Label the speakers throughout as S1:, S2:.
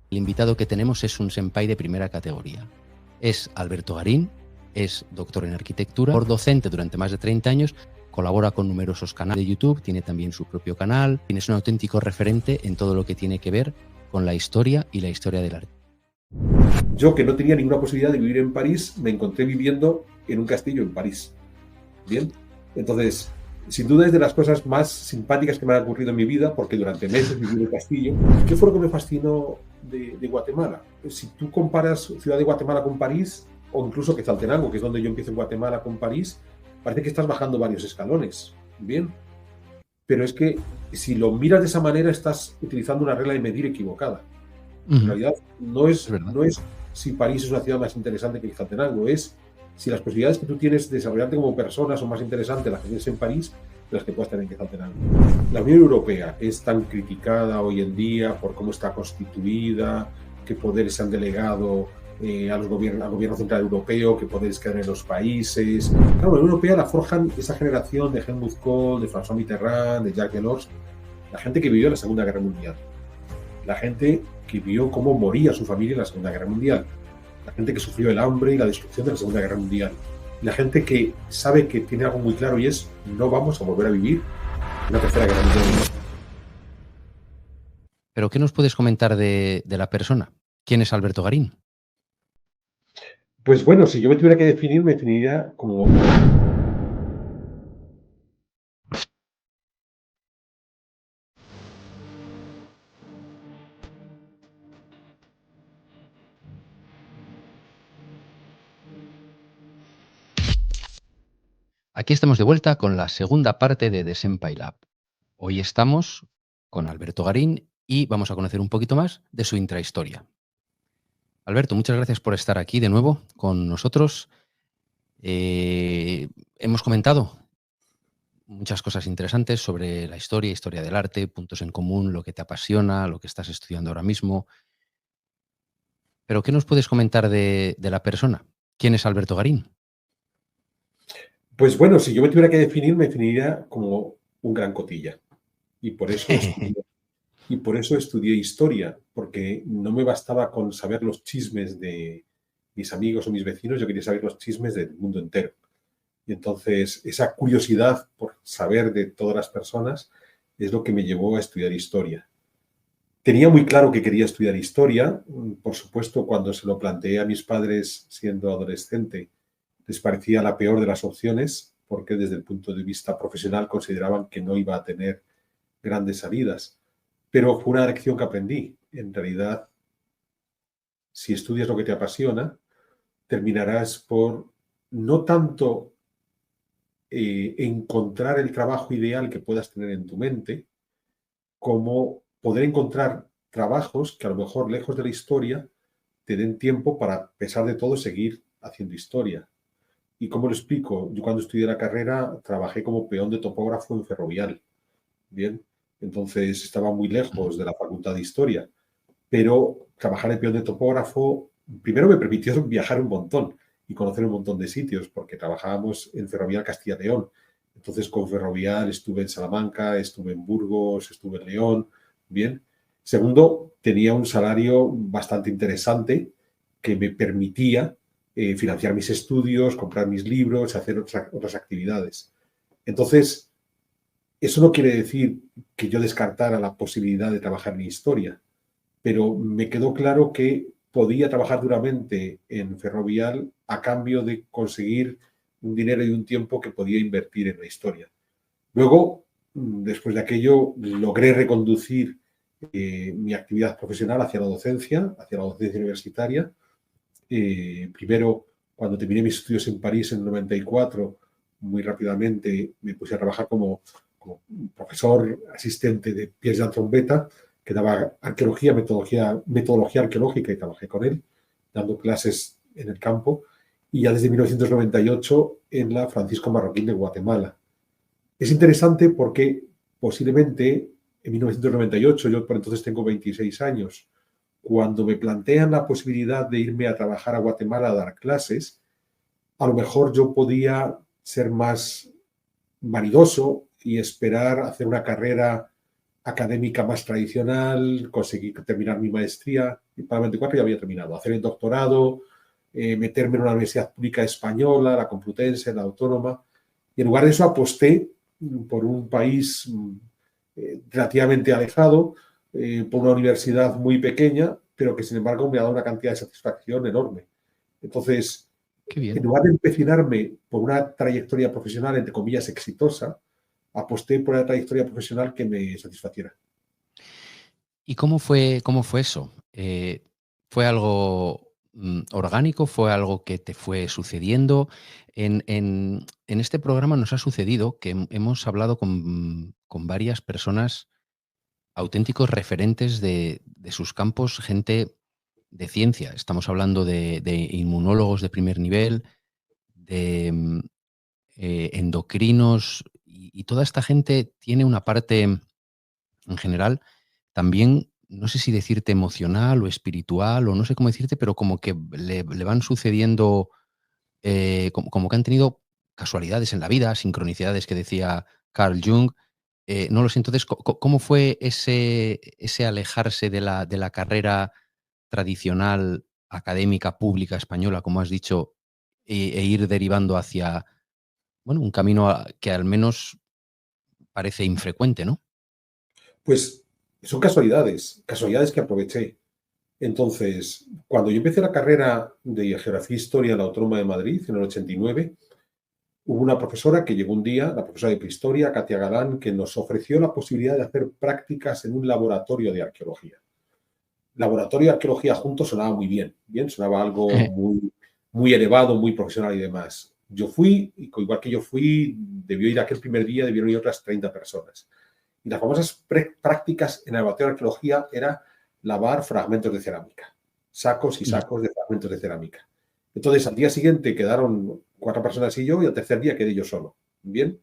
S1: El invitado que tenemos es un senpai de primera categoría. Es Alberto Garín, es doctor en arquitectura, por docente durante más de 30 años, colabora con numerosos canales de YouTube, tiene también su propio canal, es un auténtico referente en todo lo que tiene que ver con la historia y la historia del arte.
S2: Yo, que no tenía ninguna posibilidad de vivir en París, me encontré viviendo en un castillo en París. Bien, entonces, sin duda es de las cosas más simpáticas que me han ocurrido en mi vida, porque durante meses viví en el castillo. ¿Qué fue lo que me fascinó de Guatemala? Si tú comparas Ciudad de Guatemala con París, o incluso Quetzaltenango, que es donde yo empiezo en Guatemala, con París, parece que estás bajando varios escalones. Bien, pero es que si lo miras de esa manera, estás utilizando una regla de medir equivocada. En realidad, no es si París es una ciudad más interesante que Quetzaltenango, es si las posibilidades que tú tienes de desarrollarte como persona son más interesantes las que tienes en París que las que puedas tener en Quetzaltenango. La Unión Europea es tan criticada hoy en día por cómo está constituida, qué poderes se han delegado al gobierno central europeo, qué poderes quedan en los países. Claro, la Unión Europea la forjan esa generación de Helmut Kohl, de François Mitterrand, de Jacques Delors, la gente que vivió la Segunda Guerra Mundial, la gente que vio cómo moría su familia en la Segunda Guerra Mundial, la gente que sufrió el hambre y la destrucción de la Segunda Guerra Mundial, la gente que sabe que tiene algo muy claro y es: no vamos a volver a vivir una tercera guerra mundial.
S1: Pero ¿qué nos puedes comentar de la persona? ¿Quién es Alberto Garín?
S2: Pues bueno, si yo me tuviera que definir, me definiría como...
S1: Aquí estamos de vuelta con la segunda parte de The Senpai Lab. Hoy estamos con Alberto Garín y vamos a conocer un poquito más de su intrahistoria. Alberto, muchas gracias por estar aquí de nuevo con nosotros. Hemos comentado muchas cosas interesantes sobre la historia del arte, puntos en común, lo que te apasiona, lo que estás estudiando ahora mismo. Pero ¿qué nos puedes comentar de la persona? ¿Quién es Alberto Garín?
S2: Pues bueno, si yo me tuviera que definir, me definiría como un gran cotilla. Y por eso estudié historia, porque no me bastaba con saber los chismes de mis amigos o mis vecinos, yo quería saber los chismes del mundo entero. Y entonces esa curiosidad por saber de todas las personas es lo que me llevó a estudiar historia. Tenía muy claro que quería estudiar historia. Por supuesto, cuando se lo planteé a mis padres siendo adolescente, les parecía la peor de las opciones, porque desde el punto de vista profesional consideraban que no iba a tener grandes salidas. Pero fue una lección que aprendí. En realidad, si estudias lo que te apasiona, terminarás por no tanto encontrar el trabajo ideal que puedas tener en tu mente, como poder encontrar trabajos que a lo mejor lejos de la historia te den tiempo para, a pesar de todo, seguir haciendo historia. ¿Y cómo lo explico? Yo cuando estudié la carrera trabajé como peón de topógrafo en Ferrovial. Bien, entonces estaba muy lejos de la facultad de historia, pero trabajar de peón de topógrafo primero me permitió viajar un montón y conocer un montón de sitios, porque trabajábamos en Ferrovial Castilla y León. Entonces con Ferrovial estuve en Salamanca, estuve en Burgos, estuve en León. Bien. Segundo, tenía un salario bastante interesante que me permitía financiar mis estudios, comprar mis libros, hacer otras actividades. Entonces, eso no quiere decir que yo descartara la posibilidad de trabajar en historia, pero me quedó claro que podía trabajar duramente en Ferrovial a cambio de conseguir un dinero y un tiempo que podía invertir en la historia. Luego, después de aquello, logré reconducir mi actividad profesional hacia la docencia universitaria. Primero, cuando terminé mis estudios en París en el 94, muy rápidamente me puse a trabajar como profesor asistente de Pierre-Jean Trombetta, que daba arqueología, metodología arqueológica, y trabajé con él, dando clases en el campo, y ya desde 1998 en la Francisco Marroquín de Guatemala. Es interesante porque posiblemente en 1998, yo por entonces tengo 26 años, cuando me plantean la posibilidad de irme a trabajar a Guatemala a dar clases, a lo mejor yo podía ser más vanidoso y esperar hacer una carrera académica más tradicional, conseguí terminar mi maestría, y para 24 ya había terminado, hacer el doctorado, meterme en una universidad pública española, la Complutense, la Autónoma, y en lugar de eso aposté por un país relativamente alejado, por una universidad muy pequeña, pero que sin embargo me ha dado una cantidad de satisfacción enorme. Entonces,
S1: Qué bien.
S2: en lugar de empecinarme por una trayectoria profesional, entre comillas, exitosa, aposté por una trayectoria profesional que me satisfaciera.
S1: ¿Y cómo fue eso? ¿Fue algo orgánico? ¿Fue algo que te fue sucediendo? En este programa nos ha sucedido que hemos hablado con varias personas, auténticos referentes de sus campos, gente de ciencia. Estamos hablando de inmunólogos de primer nivel, de endocrinos, y toda esta gente tiene una parte, en general, también, no sé si decirte emocional o espiritual, o no sé cómo decirte, pero como que le van sucediendo, como que han tenido casualidades en la vida, sincronicidades que decía Carl Jung. No lo sé, entonces, ¿cómo fue ese alejarse de la carrera tradicional, académica, pública, española, como has dicho, e ir derivando hacia, bueno, un camino que al menos parece infrecuente, ¿no?
S2: Pues son casualidades, casualidades que aproveché. Entonces, cuando yo empecé la carrera de Geografía e Historia en la Autónoma de Madrid, en el 89, hubo una profesora que llegó un día, la profesora de Prehistoria, Katia Galán, que nos ofreció la posibilidad de hacer prácticas en un laboratorio de arqueología. Laboratorio de arqueología juntos sonaba muy bien, sonaba algo muy, muy elevado, muy profesional y demás. Yo fui, y igual que yo fui, debió ir aquel primer día, debieron ir otras 30 personas. Y las famosas prácticas en el laboratorio de arqueología era lavar fragmentos de cerámica, sacos y sacos de fragmentos de cerámica. Entonces, al día siguiente quedaron 4 personas y yo, y al tercer día quedé yo solo. Bien,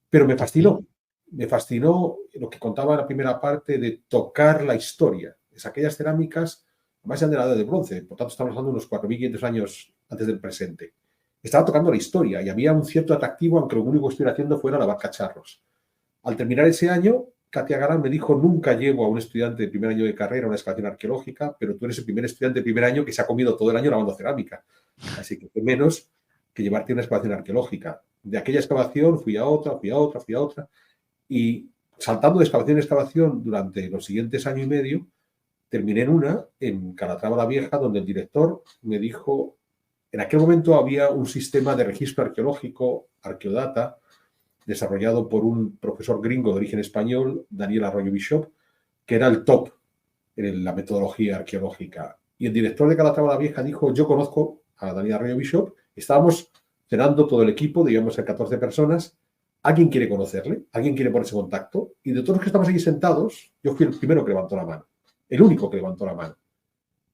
S2: pero me fascinó. Me fascinó lo que contaba en la primera parte de tocar la historia. Es aquellas cerámicas, además eran de la edad de bronce, por tanto estamos hablando de unos 4.500 años antes del presente. Estaba tocando la historia y había un cierto atractivo, aunque lo único que estuviera haciendo fuera lavar cacharros. Al terminar ese año, Katia Galán me dijo: nunca llevo a un estudiante de primer año de carrera a una excavación arqueológica, pero tú eres el primer estudiante de primer año que se ha comido todo el año lavando cerámica. Así que menos que llevarte a una excavación arqueológica. De aquella excavación fui a otra, fui a otra, fui a otra, y saltando de excavación en excavación durante los siguientes año y medio, terminé en una, en Calatrava la Vieja, donde el director me dijo, en aquel momento había un sistema de registro arqueológico, Arqueodata, desarrollado por un profesor gringo de origen español, Daniel Arroyo Bishop, que era el top en la metodología arqueológica. Y el director de Calatrava la Vieja dijo: yo conozco a Daniel Arroyo Bishop, estábamos cenando todo el equipo, debíamos ser 14 personas, ¿alguien quiere conocerle? ¿Alguien quiere ponerse en contacto? Y de todos los que estamos aquí sentados, yo fui el primero que levantó la mano, el único que levantó la mano.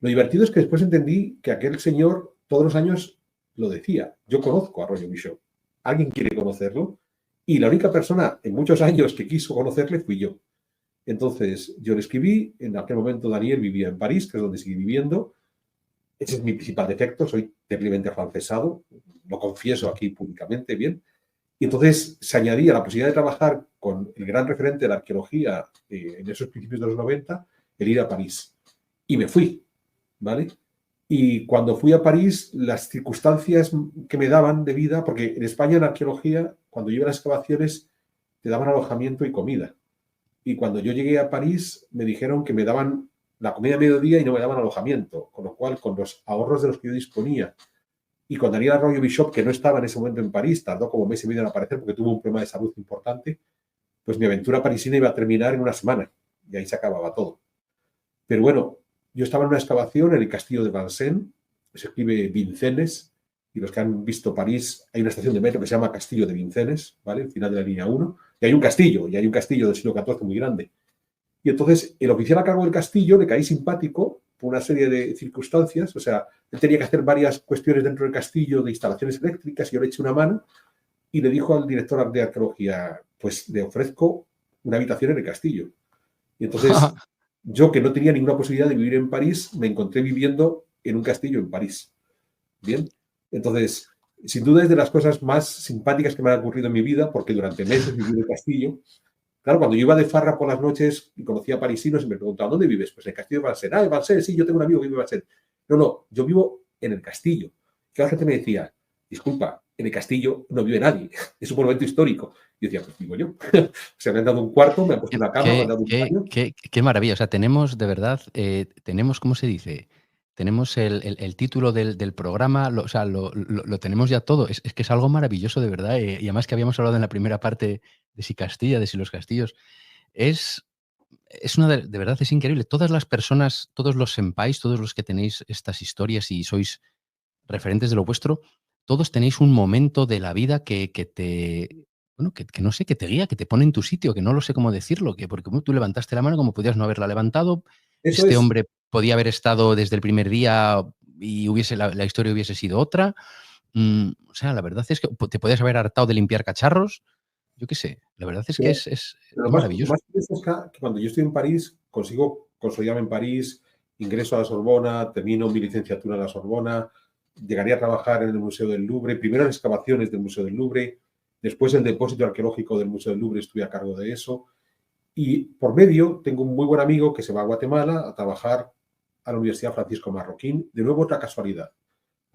S2: Lo divertido es que después entendí que aquel señor todos los años lo decía: yo conozco a Arroyo Bishop, ¿alguien quiere conocerlo? Y la única persona en muchos años que quiso conocerle fui yo. Entonces, yo le escribí. En aquel momento Daniel vivía en París, que es donde sigue viviendo. Ese es mi principal defecto, soy terriblemente afrancesado, lo confieso aquí públicamente, bien. Y entonces se añadía la posibilidad de trabajar con el gran referente de la arqueología en esos principios de los 90, el ir a París. Y me fui, ¿vale? Y cuando fui a París, las circunstancias que me daban de vida, porque en España en arqueología, cuando yo iba a las excavaciones, te daban alojamiento y comida. Y cuando yo llegué a París, me dijeron que me daban la comida a mediodía y no me daban alojamiento, con lo cual, con los ahorros de los que yo disponía, y con Daniel Arroyo Bishop, que no estaba en ese momento en París, tardó como mes y medio en aparecer porque tuvo un problema de salud importante, pues mi aventura parisina iba a terminar en una semana, y ahí se acababa todo. Pero bueno, yo estaba en una excavación en el castillo de Vincennes, se escribe Vincennes, y los que han visto París, hay una estación de metro que se llama Castillo de Vincennes, ¿vale? Al final de la línea 1, y hay un castillo del siglo XIV muy grande. Y entonces el oficial a cargo del castillo le caí simpático por una serie de circunstancias. O sea, él tenía que hacer varias cuestiones dentro del castillo de instalaciones eléctricas y yo le eché una mano y le dijo al director de arqueología: pues le ofrezco una habitación en el castillo. Y entonces yo, que no tenía ninguna posibilidad de vivir en París, me encontré viviendo en un castillo en París. Bien, entonces, sin duda es de las cosas más simpáticas que me han ocurrido en mi vida, porque durante meses viví en el castillo. Claro, cuando yo iba de farra por las noches y conocía a parisinos y me preguntaban, ¿dónde vives? Pues en el castillo de Vincennes. Ah, en Vincennes, sí, yo tengo un amigo que vive en Vincennes. No, yo vivo en el castillo. Que la gente me decía, disculpa, en el castillo no vive nadie, es un monumento histórico. Y yo decía, pues vivo yo. O sea, me han dado un cuarto, me han puesto una cama, me han
S1: Qué,
S2: dado un
S1: qué,
S2: baño.
S1: qué, qué maravilla. O sea, tenemos de verdad, tenemos, ¿cómo se dice? Tenemos el título del programa, o sea, lo tenemos ya todo. Es que es algo maravilloso, de verdad. Y además que habíamos hablado en la primera parte de si Castilla, de si los castillos. Es, es una de verdad, es increíble. Todas las personas, todos los senpais, todos los que tenéis estas historias y sois referentes de lo vuestro, todos tenéis un momento de la vida que te, bueno, que no sé, que te guía, que te pone en tu sitio, que no lo sé cómo decirlo, que porque tú levantaste la mano como podías no haberla levantado,
S2: Eso
S1: este
S2: es.
S1: hombre podía haber estado desde el primer día y la historia hubiese sido otra. O sea, la verdad es que te podías haber hartado de limpiar cacharros, yo qué sé, la verdad es que
S2: Pero
S1: es
S2: lo
S1: maravilloso.
S2: más curioso es que cuando yo estoy en París, consigo consolidarme en París, ingreso a la Sorbona, termino mi licenciatura en la Sorbona, llegaría a trabajar en el Museo del Louvre, primero en excavaciones del Museo del Louvre, después el depósito arqueológico del Museo del Louvre, estuve a cargo de eso. Y por medio tengo un muy buen amigo que se va a Guatemala a trabajar a la Universidad Francisco Marroquín. De nuevo, otra casualidad.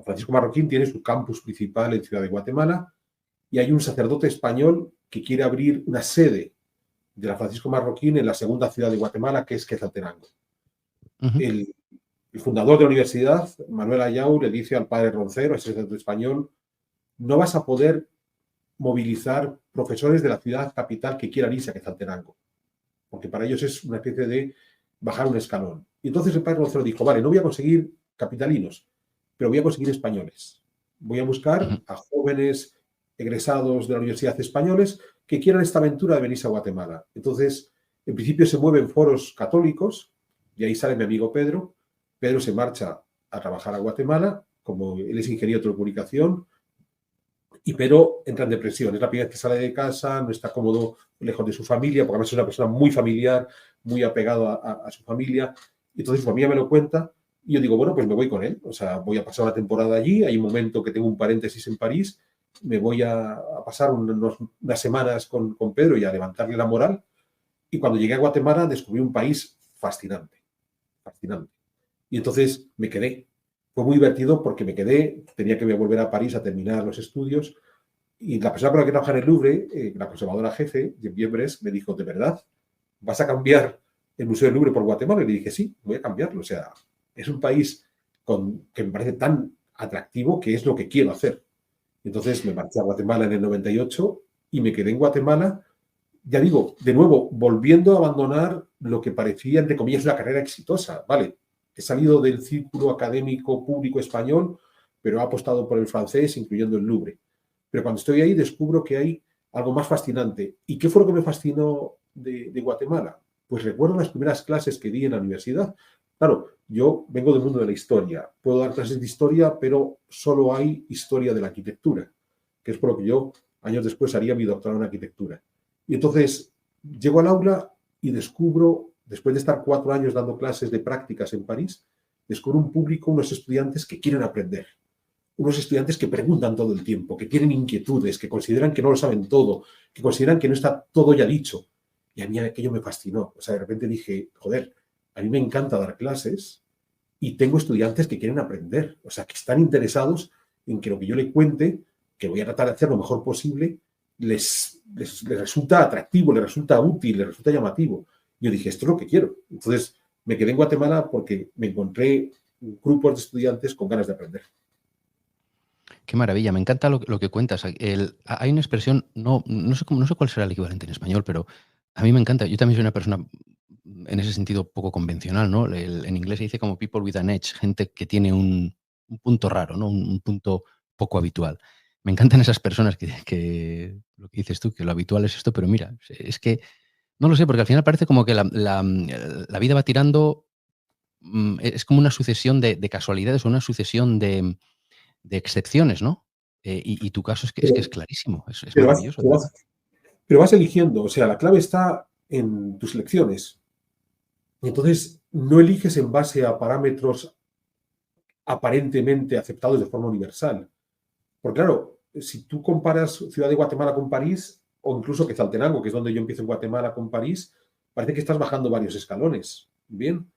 S2: Francisco Marroquín tiene su campus principal en Ciudad de Guatemala y hay un sacerdote español que quiere abrir una sede de la Francisco Marroquín en la segunda ciudad de Guatemala, que es Quetzaltenango.
S1: Ujú.
S2: El, el fundador de la universidad, Manuel Ayau, le dice al padre Roncero, ese sacerdote español, no vas a poder movilizar profesores de la ciudad capital que quieran irse a Quetzaltenango, porque para ellos es una especie de bajar un escalón. Y entonces el padre Roncero dijo, vale, no voy a conseguir capitalinos, pero voy a conseguir españoles. Voy a buscar
S1: Ujú.
S2: a jóvenes egresados de la universidad españoles que quieran esta aventura de venirse a Guatemala. Entonces, en principio se mueven foros católicos y ahí sale mi amigo Pedro. Pedro se marcha a trabajar a Guatemala, como él es ingeniero de telecomunicación, y Pedro entra en depresión. Es la primera vez que sale de casa, no está cómodo lejos de su familia, porque además es una persona muy familiar, muy apegado a su familia. Y entonces su familia me lo cuenta y yo digo, bueno, pues me voy con él. O sea, voy a pasar una temporada allí. Hay un momento que tengo un paréntesis en París. Me voy a pasar unas semanas con Pedro y a levantarle la moral. Y cuando llegué a Guatemala descubrí un país fascinante, fascinante. Y entonces me quedé. Fue muy divertido porque me quedé, tenía que volver a París a terminar los estudios y la persona con la que trabaja en el Louvre, la conservadora jefe, Jean Bres, me dijo, ¿de verdad vas a cambiar el Museo del Louvre por Guatemala? Y le dije, sí, voy a cambiarlo. O sea, es un país que me parece tan atractivo que es lo que quiero hacer. Entonces me marché a Guatemala en el 98 y me quedé en Guatemala, ya digo, de nuevo, volviendo a abandonar lo que parecía, entre comillas, una carrera exitosa. Vale, he salido del círculo académico público español, pero he apostado por el francés, incluyendo el Louvre. Pero cuando estoy ahí descubro que hay algo más fascinante. ¿Y qué fue lo que me fascinó de Guatemala? Pues recuerdo las primeras clases que di en la universidad. Claro, yo vengo del mundo de la historia. Puedo dar clases de historia, pero solo hay historia de la arquitectura, que es por lo que yo años después haría mi doctorado en arquitectura. Y entonces llego al aula y descubro, después de estar 4 años dando clases de prácticas en París, descubro un público, unos estudiantes que quieren aprender, unos estudiantes que preguntan todo el tiempo, que tienen inquietudes, que consideran que no lo saben todo, que consideran que no está todo ya dicho. Y a mí aquello me fascinó. O sea, de repente dije, joder, a mí me encanta dar clases y tengo estudiantes que quieren aprender, o sea, que están interesados en que lo que yo le cuente, que voy a tratar de hacer lo mejor posible, les resulta atractivo, les resulta útil, les resulta llamativo. Yo dije, esto es lo que quiero. Entonces, me quedé en Guatemala porque me encontré grupos de estudiantes con ganas de aprender.
S1: Qué maravilla, me encanta lo que cuentas. Hay una expresión, no sé cuál será el equivalente en español, pero a mí me encanta. Yo también soy una persona en ese sentido poco convencional, ¿no? En inglés se dice como people with an edge, gente que tiene un punto raro, ¿no? Un punto poco habitual. Me encantan esas personas que lo que dices tú, que lo habitual es esto, pero mira, es que no lo sé, porque al final parece como que la vida va tirando, es como una sucesión de casualidades o una sucesión de excepciones, ¿no? Y tu caso es que
S2: Pero,
S1: es clarísimo, es
S2: pero, vas,
S1: maravilloso, de
S2: pero,
S1: verdad.
S2: vas, pero vas eligiendo, o sea, la clave está en tus lecciones. Y entonces no eliges en base a parámetros aparentemente aceptados de forma universal. Porque claro, si tú comparas Ciudad de Guatemala con París, o incluso Quetzaltenango, que es donde yo empiezo en Guatemala con París, parece que estás bajando varios escalones. Bien,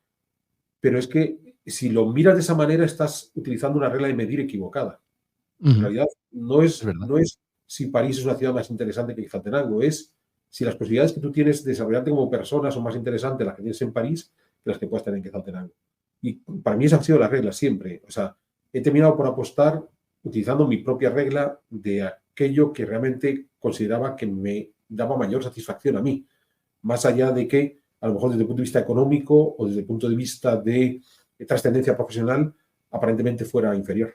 S2: pero es que si lo miras de esa manera, estás utilizando una regla de medir equivocada. En realidad, no
S1: Es
S2: es,
S1: verdad.
S2: no es si París es una ciudad más interesante que Quetzaltenango, es si las posibilidades que tú tienes de desarrollarte como persona son más interesantes las que tienes en París que las que puedas tener en Quetzaltenango. Y para mí esa ha sido la regla siempre. O sea, he terminado por apostar utilizando mi propia regla de aquello que realmente consideraba que me daba mayor satisfacción a mí, más allá de que, a lo mejor desde el punto de vista económico o desde el punto de vista de trascendencia profesional, aparentemente fuera inferior.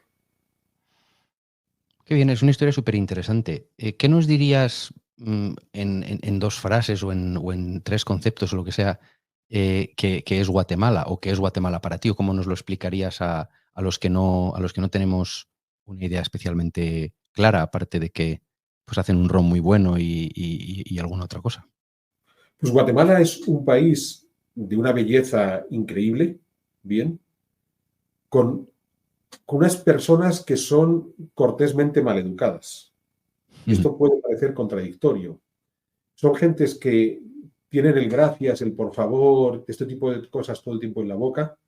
S1: Qué bien, es una historia súper interesante. ¿Qué nos dirías en 2 frases o en 3 conceptos o lo que sea, que es Guatemala o qué es Guatemala para ti? ¿O cómo nos lo explicarías a los que no tenemos una idea especialmente clara, aparte de que pues hacen un ron muy bueno y alguna otra cosa?
S2: Pues Guatemala es un país de una belleza increíble, bien, con unas personas que son cortésmente maleducadas. Y
S1: Ujú.
S2: esto puede parecer contradictorio. Son gentes que tienen el gracias, el por favor, este tipo de cosas todo el tiempo en la boca,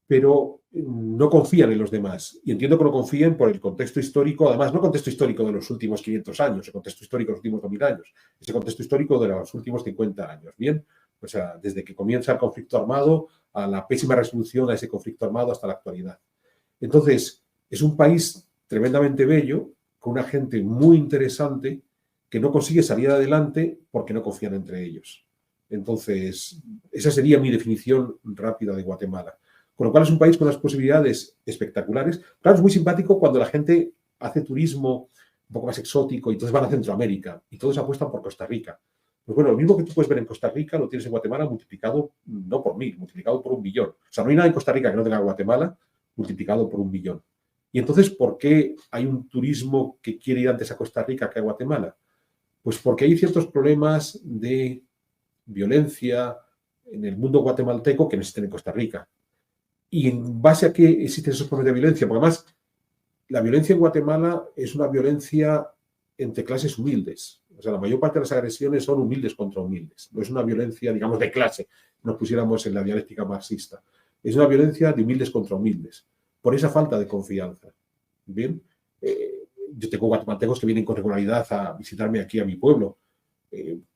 S2: pero no confían en los demás. Y entiendo que no confíen por el contexto histórico, además, no contexto histórico de los últimos 500 años, el contexto histórico de los últimos 2000 años, ese contexto histórico de los últimos 50 años. Bien, o sea, desde que comienza el conflicto armado, a la pésima resolución a ese conflicto armado hasta la actualidad. Entonces, es un país tremendamente bello, con una gente muy interesante que no consigue salir adelante porque no confían entre ellos. Entonces, esa sería mi definición rápida de Guatemala. Con lo cual es un país con unas posibilidades espectaculares. Claro, es muy simpático cuando la gente hace turismo un poco más exótico y entonces van a Centroamérica y todos apuestan por Costa Rica. Pues bueno, lo mismo que tú puedes ver en Costa Rica lo tienes en Guatemala multiplicado, no por 1000, multiplicado por 1.000.000. O sea, no hay nada en Costa Rica que no tenga Guatemala multiplicado por 1.000.000. Y entonces, ¿por qué hay un turismo que quiere ir antes a Costa Rica que a Guatemala? Pues porque hay ciertos problemas de violencia en el mundo guatemalteco que no existen en Costa Rica. ¿Y en base a qué existen esos problemas de violencia? Porque además, la violencia en Guatemala es una violencia entre clases humildes. O sea, la mayor parte de las agresiones son humildes contra humildes. No es una violencia, digamos, de clase, nos pusiéramos en la dialéctica marxista. Es una violencia de humildes contra humildes, por esa falta de confianza. Bien, yo tengo guatemaltecos que vienen con regularidad a visitarme aquí a mi pueblo.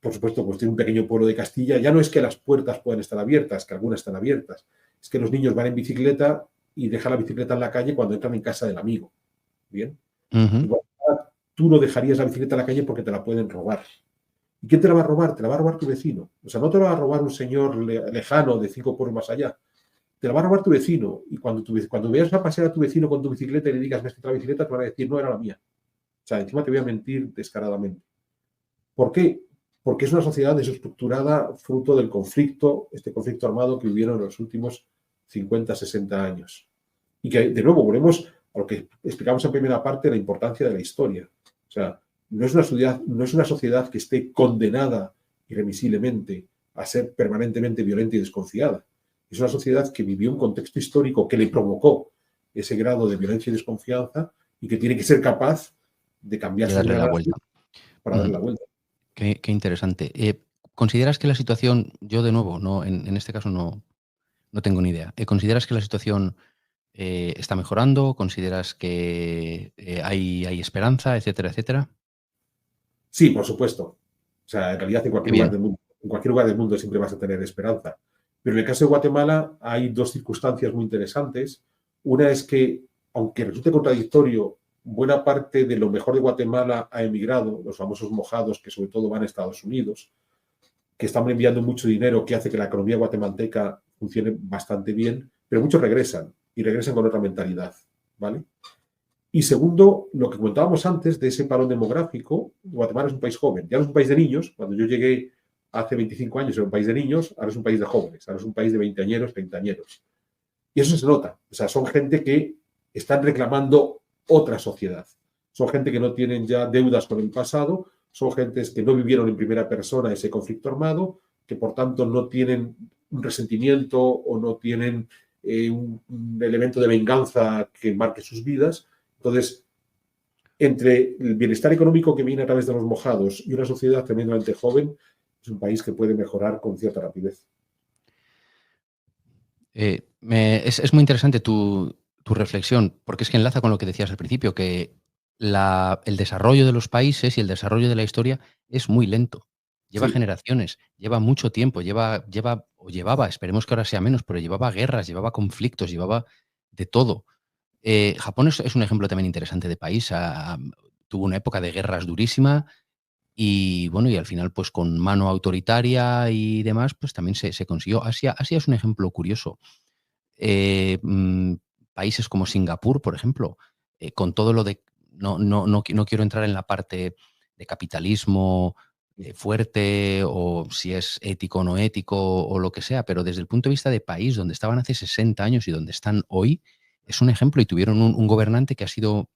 S2: Por supuesto, pues tiene un pequeño pueblo de Castilla. Ya no es que las puertas puedan estar abiertas, que algunas están abiertas. Es que los niños van en bicicleta y dejan la bicicleta en la calle cuando entran en casa del amigo. Bien.
S1: Ujú.
S2: Igual, tú no dejarías la bicicleta en la calle porque te la pueden robar. ¿Y quién te la va a robar? Te la va a robar tu vecino. O sea, no te la va a robar un señor lejano de 5 pueblos más allá. Te la va a robar tu vecino. Y cuando veas a pasear a tu vecino con tu bicicleta y le digas, me has la bicicleta, te van a decir, no era la mía. O sea, encima te voy a mentir descaradamente. ¿Por qué? Porque es una sociedad desestructurada fruto del conflicto, este conflicto armado que vivieron en los últimos 50, 60 años. Y que, de nuevo, volvemos a lo que explicamos en primera parte, la importancia de la historia. O sea, no es una sociedad que esté condenada irremisiblemente a ser permanentemente violenta y desconfiada. Es una sociedad que vivió un contexto histórico que le provocó ese grado de violencia y desconfianza y que tiene que ser capaz de cambiar
S1: De
S2: sus
S1: darle la
S2: reglas
S1: vuelta.
S2: para darle
S1: Ujú.
S2: la vuelta.
S1: Qué interesante. ¿Consideras que la situación, yo de nuevo, no, en este caso no tengo ni idea, ¿consideras que la situación está mejorando? ¿Consideras que hay esperanza, etcétera, etcétera?
S2: Sí, por supuesto. O sea, en realidad
S1: Qué bien.
S2: en cualquier lugar del mundo siempre vas a tener esperanza. Pero en el caso de Guatemala hay dos circunstancias muy interesantes. Una es que, aunque resulte contradictorio, buena parte de lo mejor de Guatemala ha emigrado, los famosos mojados que sobre todo van a Estados Unidos, que están enviando mucho dinero, que hace que la economía guatemalteca funcione bastante bien, pero muchos regresan y regresan con otra mentalidad, ¿vale? Y segundo, lo que comentábamos antes de ese parón demográfico, Guatemala es un país joven, ya no es un país de niños. Cuando yo llegué hace 25 años era un país de niños, ahora es un país de jóvenes, ahora es un país de veinteañeros, treintañeros. Y eso se nota, o sea, son gente que están reclamando otra sociedad. Son gente que no tienen ya deudas con el pasado, son gentes que no vivieron en primera persona ese conflicto armado, que por tanto no tienen un resentimiento o no tienen un elemento de venganza que marque sus vidas. Entonces, entre el bienestar económico que viene a través de los mojados y una sociedad tremendamente joven, es un país que puede mejorar con cierta rapidez.
S1: Es muy interesante tu reflexión, porque es que enlaza con lo que decías al principio, que el desarrollo de los países y el desarrollo de la historia es muy lento. Lleva
S2: Sí,
S1: generaciones, lleva mucho tiempo, llevaba, esperemos que ahora sea menos, pero llevaba guerras, llevaba conflictos, llevaba de todo. Japón es un ejemplo también interesante de país. Tuvo una época de guerras durísima y bueno, y al final, pues con mano autoritaria y demás, pues también se consiguió. Asia es un ejemplo curioso. Eh, mm, Países como Singapur, por ejemplo, con todo lo de... No quiero entrar en la parte de capitalismo fuerte o si es ético o no ético o lo que sea, pero desde el punto de vista de país donde estaban hace 60 años y donde están hoy, es un ejemplo y tuvieron un gobernante que ha sido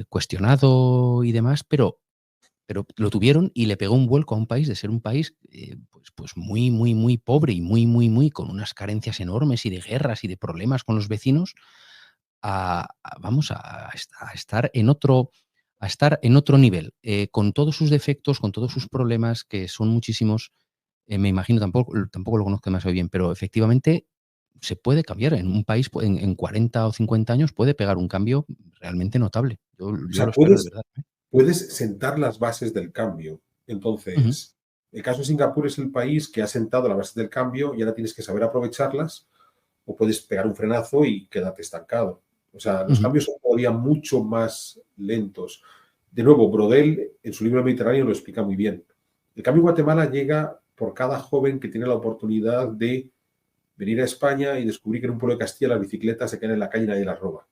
S1: cuestionado y demás, pero lo tuvieron y le pegó un vuelco a un país de ser un país pues muy, muy, muy pobre y muy, con unas carencias enormes y de guerras y de problemas con los vecinos, vamos a estar en otro nivel, con todos sus defectos, con todos sus problemas, que son muchísimos. Me imagino, tampoco lo conozco demasiado bien, pero efectivamente se puede cambiar. En un país, en 40 o 50 años, puede pegar un cambio realmente notable.
S2: o
S1: Yo lo
S2: sea,
S1: espero de verdad.
S2: puedes sentar las bases del cambio.
S1: Ujú,
S2: Entonces, el caso de Singapur es el país que ha sentado la base del cambio y ahora tienes que saber aprovecharlas o puedes pegar un frenazo y quedarte estancado. O sea, los
S1: ujú.
S2: cambios son todavía mucho más lentos. De nuevo, Brodel en su libro Mediterráneo lo explica muy bien. El cambio en Guatemala llega por cada joven que tiene la oportunidad de venir a España y descubrir que en un pueblo de Castilla las bicicletas se quedan en la calle y nadie las roba.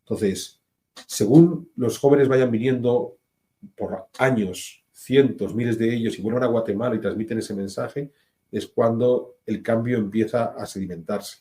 S2: Entonces, según los jóvenes vayan viniendo por años, cientos, miles de ellos, y vuelvan a Guatemala y transmiten ese mensaje, es cuando el cambio empieza a sedimentarse.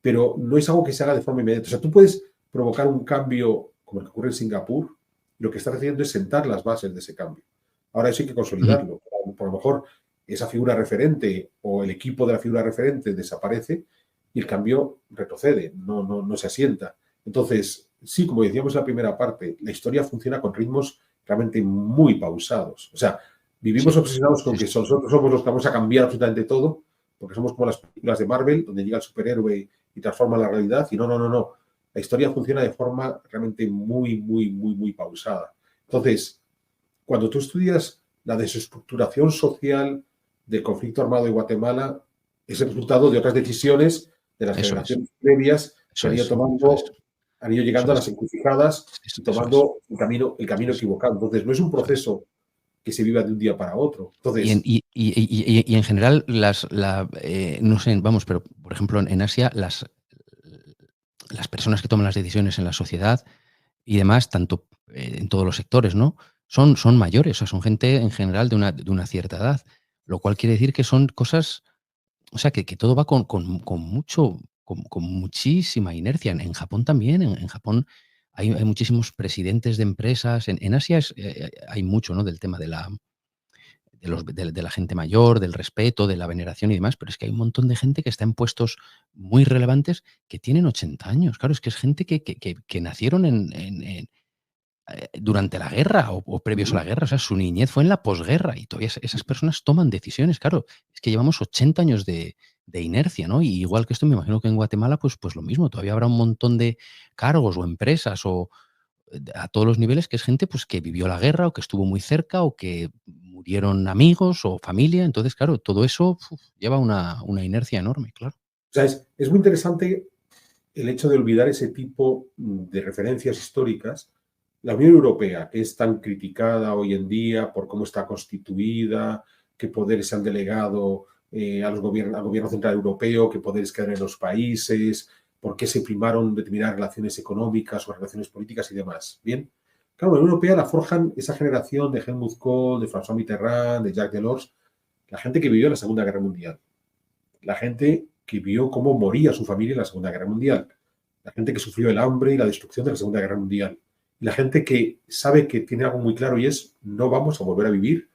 S2: Pero no es algo que se haga de forma inmediata. O sea, tú puedes provocar un cambio como el que ocurre en Singapur, y lo que estás haciendo es sentar las bases de ese cambio. Ahora eso hay que
S1: Ujú.
S2: consolidarlo. Por lo mejor esa figura referente o el equipo de la figura referente desaparece y el cambio retrocede, no se asienta. Entonces, sí, como decíamos en la primera parte, la historia funciona con ritmos realmente muy pausados. O sea, vivimos
S1: Sí,
S2: obsesionados con
S1: sí,
S2: que
S1: sí.
S2: nosotros somos los que vamos a cambiar absolutamente todo, porque somos como las películas de Marvel, donde llega el superhéroe y transforma la realidad. Y no. La historia funciona de forma realmente muy pausada. Entonces, cuando tú estudias la desestructuración social del conflicto armado de Guatemala, es el resultado de otras decisiones de las
S1: Eso es,
S2: generaciones previas que
S1: eso
S2: han ido
S1: es, eso es,
S2: tomando, han ido
S1: eso
S2: llegando a
S1: es,
S2: las encrucijadas y
S1: eso es,
S2: tomando el
S1: eso
S2: camino
S1: es,
S2: equivocado. Entonces, no es un
S1: eso es.
S2: proceso que se viva de un día para otro.
S1: Y en,
S2: Entonces,
S1: y en general, no sé, vamos, pero por ejemplo en Asia, las personas que toman las decisiones en la sociedad y demás, tanto en todos los sectores, ¿no? Son mayores, o sea, son gente en general de una cierta edad, lo cual quiere decir que son cosas, o sea, que todo va con muchísima inercia. En Japón también, en Japón hay muchísimos presidentes de empresas. En Asia hay mucho, ¿no? Del tema de la gente mayor, del respeto, de la veneración y demás, pero es que hay un montón de gente que está en puestos muy relevantes que tienen 80 años. Claro, es que es gente que nacieron durante la guerra o previos a la guerra, o sea, su niñez fue en la posguerra y todavía esas personas toman decisiones, claro, es que llevamos 80 años de inercia, ¿no? Y igual que esto, me imagino que en Guatemala, pues lo mismo, todavía habrá un montón de cargos o empresas o a todos los niveles, que es gente pues que vivió la guerra o que estuvo muy cerca o que murieron amigos o familia, entonces, claro, todo eso lleva una inercia enorme, claro.
S2: o sea, es muy interesante el hecho de olvidar ese tipo de referencias históricas. La Unión Europea, que es tan criticada hoy en día por cómo está constituida, qué poderes se han delegado al gobierno central europeo, qué poderes quedan en los países, por qué se primaron determinadas relaciones económicas o relaciones políticas y demás. Bien, claro, la Unión Europea la forjan esa generación de Helmut Kohl, de François Mitterrand, de Jacques Delors, la gente que vivió la Segunda Guerra Mundial, la gente que vio cómo moría su familia en la Segunda Guerra Mundial, la gente que sufrió el hambre y la destrucción de la Segunda Guerra Mundial, y la gente que sabe que tiene algo muy claro y es no vamos a volver a vivir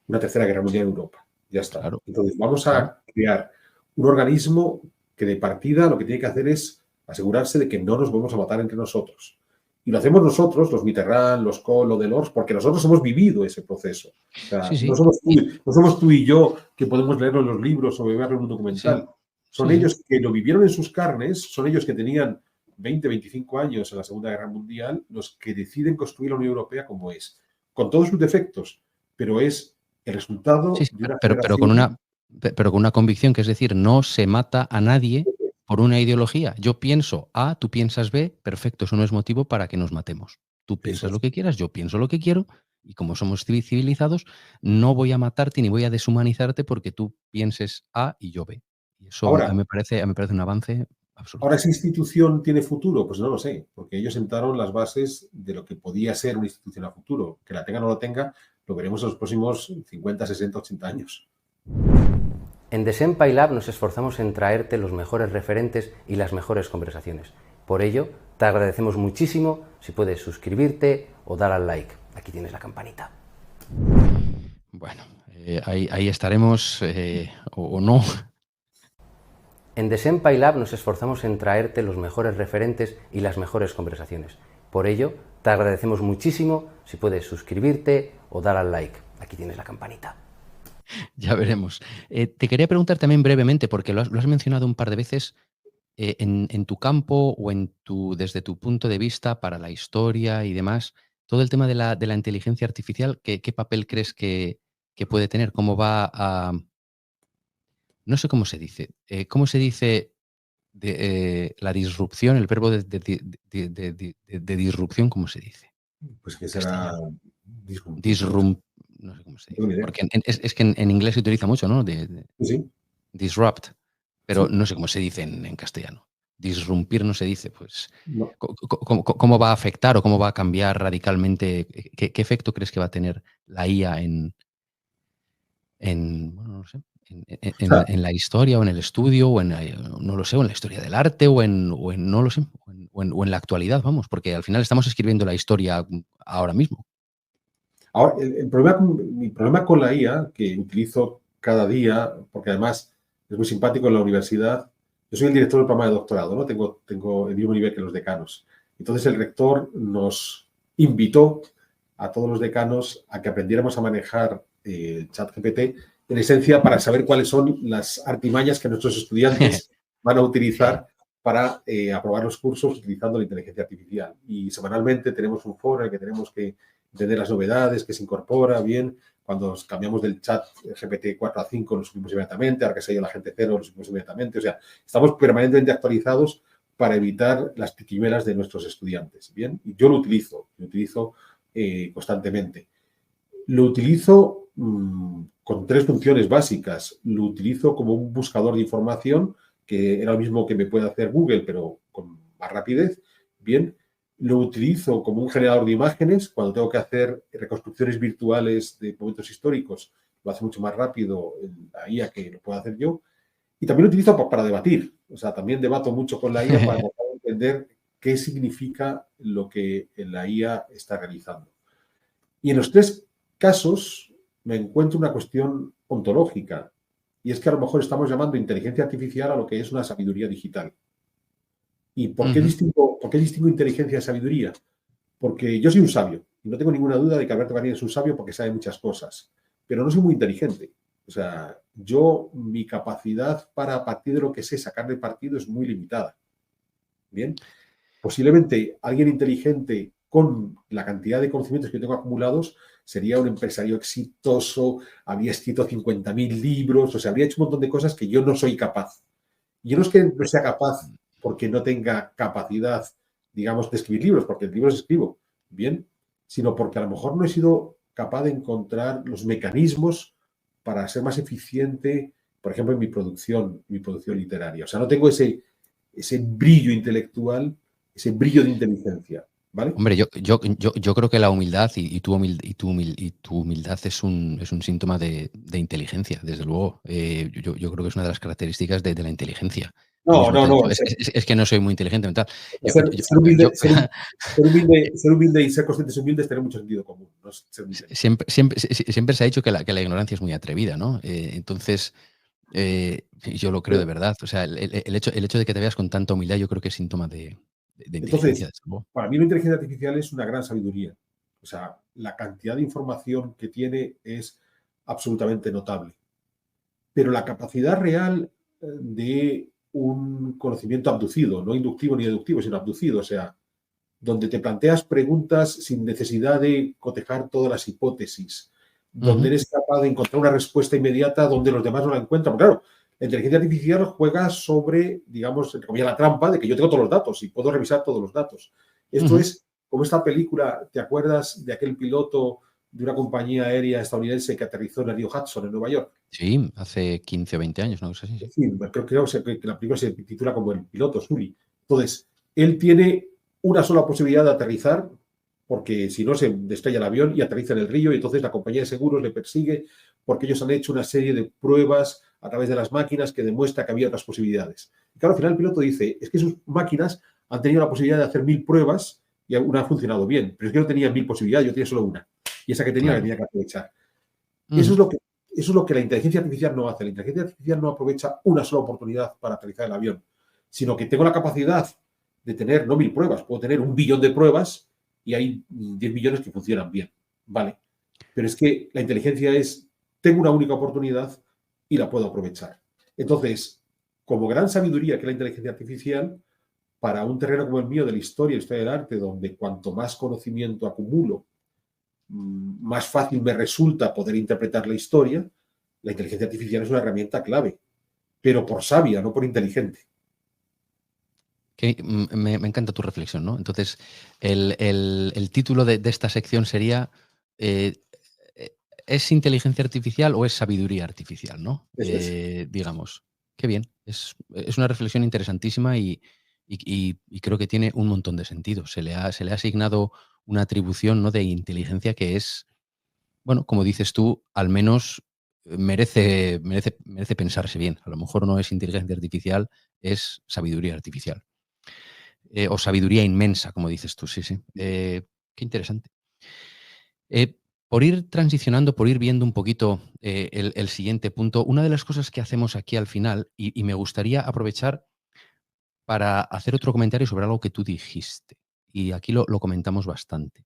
S2: una tercera guerra mundial en Europa. Ya está.
S1: Claro,
S2: Entonces vamos
S1: claro.
S2: a crear un organismo que de partida lo que tiene que hacer es asegurarse de que no nos vamos a matar entre nosotros Y lo hacemos nosotros, los Mitterrand, los Kohl, los Delors, porque nosotros hemos vivido ese proceso. O sea,
S1: Sí,
S2: no
S1: sí.
S2: somos no somos tú y yo que podemos leerlo en los libros o verlo en un
S1: Sí,
S2: documental. Son
S1: sí, sí.
S2: ellos que lo vivieron en sus carnes, son ellos que tenían 20, 25 años en la Segunda Guerra Mundial, los que deciden construir la Unión Europea como es, con todos sus defectos, pero es el
S1: Sí,
S2: resultado
S1: sí,
S2: de una
S1: pero
S2: generación.
S1: pero con una convicción, que es decir, no se mata a nadie por una ideología. Yo pienso A, tú piensas B, perfecto, eso no es motivo para que nos matemos. Tú
S2: Eso
S1: piensas
S2: es.
S1: lo que quieras, yo pienso lo que quiero, y como somos civilizados, no voy a matarte ni voy a deshumanizarte porque tú pienses A y yo B. Y eso
S2: Ahora,
S1: a mí me parece un avance
S2: Ahora,
S1: absoluto.
S2: ¿esa institución tiene futuro? Pues no lo sé, porque ellos sentaron las bases de lo que podía ser una institución a futuro. Que la tenga o no lo tenga, lo veremos en los próximos 50, 60, 80 años.
S3: En The Senpai Lab nos esforzamos en traerte los mejores referentes y las mejores conversaciones. Por ello, te agradecemos muchísimo si puedes suscribirte o dar al like. Aquí tienes la campanita.
S1: Bueno, ahí estaremos o no.
S3: En The Senpai Lab nos esforzamos en traerte los mejores referentes y las mejores conversaciones. Por ello, te agradecemos muchísimo si puedes suscribirte o dar al like. Aquí tienes la campanita.
S1: Ya veremos. Te quería preguntar también brevemente, porque lo has mencionado un par de veces, en tu campo o desde tu punto de vista para la historia y demás, todo el tema de la inteligencia artificial, ¿qué papel crees que puede tener? ¿Cómo va a...? No sé cómo se dice. ¿Cómo se dice la disrupción, el verbo de disrupción, cómo se dice
S2: Pues que
S1: en
S2: será
S1: castellano?
S2: disrumpir, no sé,
S1: Disrum no sé cómo se
S2: no tengo
S1: dice,
S2: ni idea.
S1: porque es que en inglés se utiliza mucho, ¿no?
S2: Sí, sí,
S1: Disrupt, pero
S2: sí.
S1: no sé cómo se dice en castellano. Disrumpir no se dice, pues,
S2: No.
S1: ¿cómo va a afectar o cómo va a cambiar radicalmente? ¿Qué efecto crees que va a tener la IA bueno, no sé,
S2: O sea,
S1: en la historia o en el estudio o no lo sé, o en la historia del arte o en no lo sé, o en la actualidad, vamos, porque al final estamos escribiendo la historia ahora mismo.
S2: ahora, mi problema con la IA, que utilizo cada día, porque además es muy simpático en la universidad, yo soy el director del programa de doctorado, ¿no? Tengo el mismo nivel que los decanos. Entonces el rector nos invitó a todos los decanos a que aprendiéramos a manejar ChatGPT, en esencia para saber cuáles son las artimañas que nuestros estudiantes van a
S1: Sí.
S2: utilizar para aprobar los cursos utilizando la inteligencia artificial. Y semanalmente tenemos un foro en el que tenemos que entender las novedades que se incorpora, bien, cuando cambiamos del chat GPT 4 a 5 lo subimos inmediatamente, ahora que se ha ido la gente cero lo subimos inmediatamente, o sea, estamos permanentemente actualizados para evitar las tiquimeras de nuestros estudiantes, bien, y yo lo utilizo constantemente. Lo utilizo con tres funciones básicas. Lo utilizo como un buscador de información, que era lo mismo que me puede hacer Google, pero con más rapidez. Bien, lo utilizo como un generador de imágenes. Cuando tengo que hacer reconstrucciones virtuales de momentos históricos, lo hace mucho más rápido la IA que lo puedo hacer yo. Y también lo utilizo para debatir. O sea, también debato mucho con la IA para tratar de entender qué significa lo que la IA está realizando. Y en los tres casos me encuentro una cuestión ontológica, y es que a lo mejor estamos llamando inteligencia artificial a lo que es una sabiduría digital. ¿Y
S1: Ujú.
S2: por qué distingo inteligencia de sabiduría? Porque yo soy un sabio, y no tengo ninguna duda de que Alberto García es un sabio porque sabe muchas cosas, pero no soy muy inteligente. O sea, mi capacidad para, a partir de lo que sé, sacarle partido es muy limitada. Bien, posiblemente alguien inteligente con la cantidad de conocimientos que yo tengo acumulados sería un empresario exitoso, habría escrito 50.000 libros, o sea, habría hecho un montón de cosas que yo no soy capaz. Y yo no es que no sea capaz porque no tenga capacidad, digamos, de escribir libros, porque libros escribo bien, sino porque a lo mejor no he sido capaz de encontrar los mecanismos para ser más eficiente, por ejemplo, en mi producción literaria. O sea, no tengo ese brillo intelectual, ese brillo de inteligencia, ¿vale?
S1: Hombre, yo creo que la humildad y tu humildad es un síntoma de inteligencia, desde luego. Yo creo que es una de las características de la inteligencia. Tú
S2: No,
S1: mismo te
S2: no,
S1: has
S2: no.
S1: dicho, es que no soy muy inteligente mental. Yo,
S2: Ser,
S1: yo-
S2: ser humilde,
S1: yo-
S2: ser humilde y ser conscientes humildes tiene mucho sentido común, no es ser muy inteligente.
S1: siempre se ha dicho que la ignorancia es muy atrevida, ¿no? Entonces, y yo lo creo de verdad. O sea, el hecho de que te veas con tanta humildad, yo creo que es síntoma de inteligencia,
S2: Entonces,
S1: desde luego.
S2: para mí la inteligencia artificial es una gran sabiduría. O sea, la cantidad de información que tiene es absolutamente notable. Pero la capacidad real de un conocimiento abducido, no inductivo ni deductivo, sino abducido, o sea, donde te planteas preguntas sin necesidad de cotejar todas las hipótesis, donde eres capaz de encontrar una respuesta inmediata donde los demás no la encuentran. Porque, claro, la inteligencia artificial juega sobre, digamos, entre comillas, la trampa de que yo tengo todos los datos y puedo revisar todos los datos. Esto es como esta película, ¿te acuerdas de aquel piloto de una compañía aérea estadounidense que aterrizó en el río Hudson, en Nueva York?
S1: Sí, hace 15 o 20 años, ¿no? Sí, sí.
S2: Sí, creo que la película se titula como El piloto, Sully. Entonces, él tiene una sola posibilidad de aterrizar, porque si no se estrella el avión y aterriza en el río, y entonces la compañía de seguros le persigue porque ellos han hecho una serie de pruebas a través de las máquinas que demuestra que había otras posibilidades. Y claro, al final el piloto dice, es que sus máquinas han tenido la posibilidad de hacer 1000 pruebas y una ha funcionado bien, pero es que no tenía 1000 posibilidades, yo tenía solo una. Y esa que tenía la tenía que aprovechar. Eso es lo que la inteligencia artificial no hace. La inteligencia artificial no aprovecha una sola oportunidad para aterrizar el avión, sino que tengo la capacidad de tener no 1000 pruebas, puedo tener 1 billón de pruebas y hay 10 millones que funcionan bien. Vale. Pero es que la inteligencia es, tengo una única oportunidad y la puedo aprovechar. Entonces, como gran sabiduría que es la inteligencia artificial, para un terreno como el mío de la historia del arte, donde cuanto más conocimiento acumulo, más fácil me resulta poder interpretar la historia, la inteligencia artificial es una herramienta clave, pero por sabia, no por inteligente.
S1: Me encanta tu reflexión, ¿no? Entonces, el título de esta sección sería ¿es inteligencia artificial o es sabiduría artificial, ¿no?
S2: Eso es.
S1: Digamos. Qué bien. Es una reflexión interesantísima y creo que tiene un montón de sentido. Se le ha asignado una atribución, ¿no?, de inteligencia que es, bueno, como dices tú, al menos merece pensarse bien. A lo mejor no es inteligencia artificial, es sabiduría artificial. O sabiduría inmensa, como dices tú, sí, sí. Qué interesante. Por ir transicionando, por ir viendo un poquito el siguiente punto, una de las cosas que hacemos aquí al final, y me gustaría aprovechar para hacer otro comentario sobre algo que tú dijiste, y aquí lo comentamos bastante.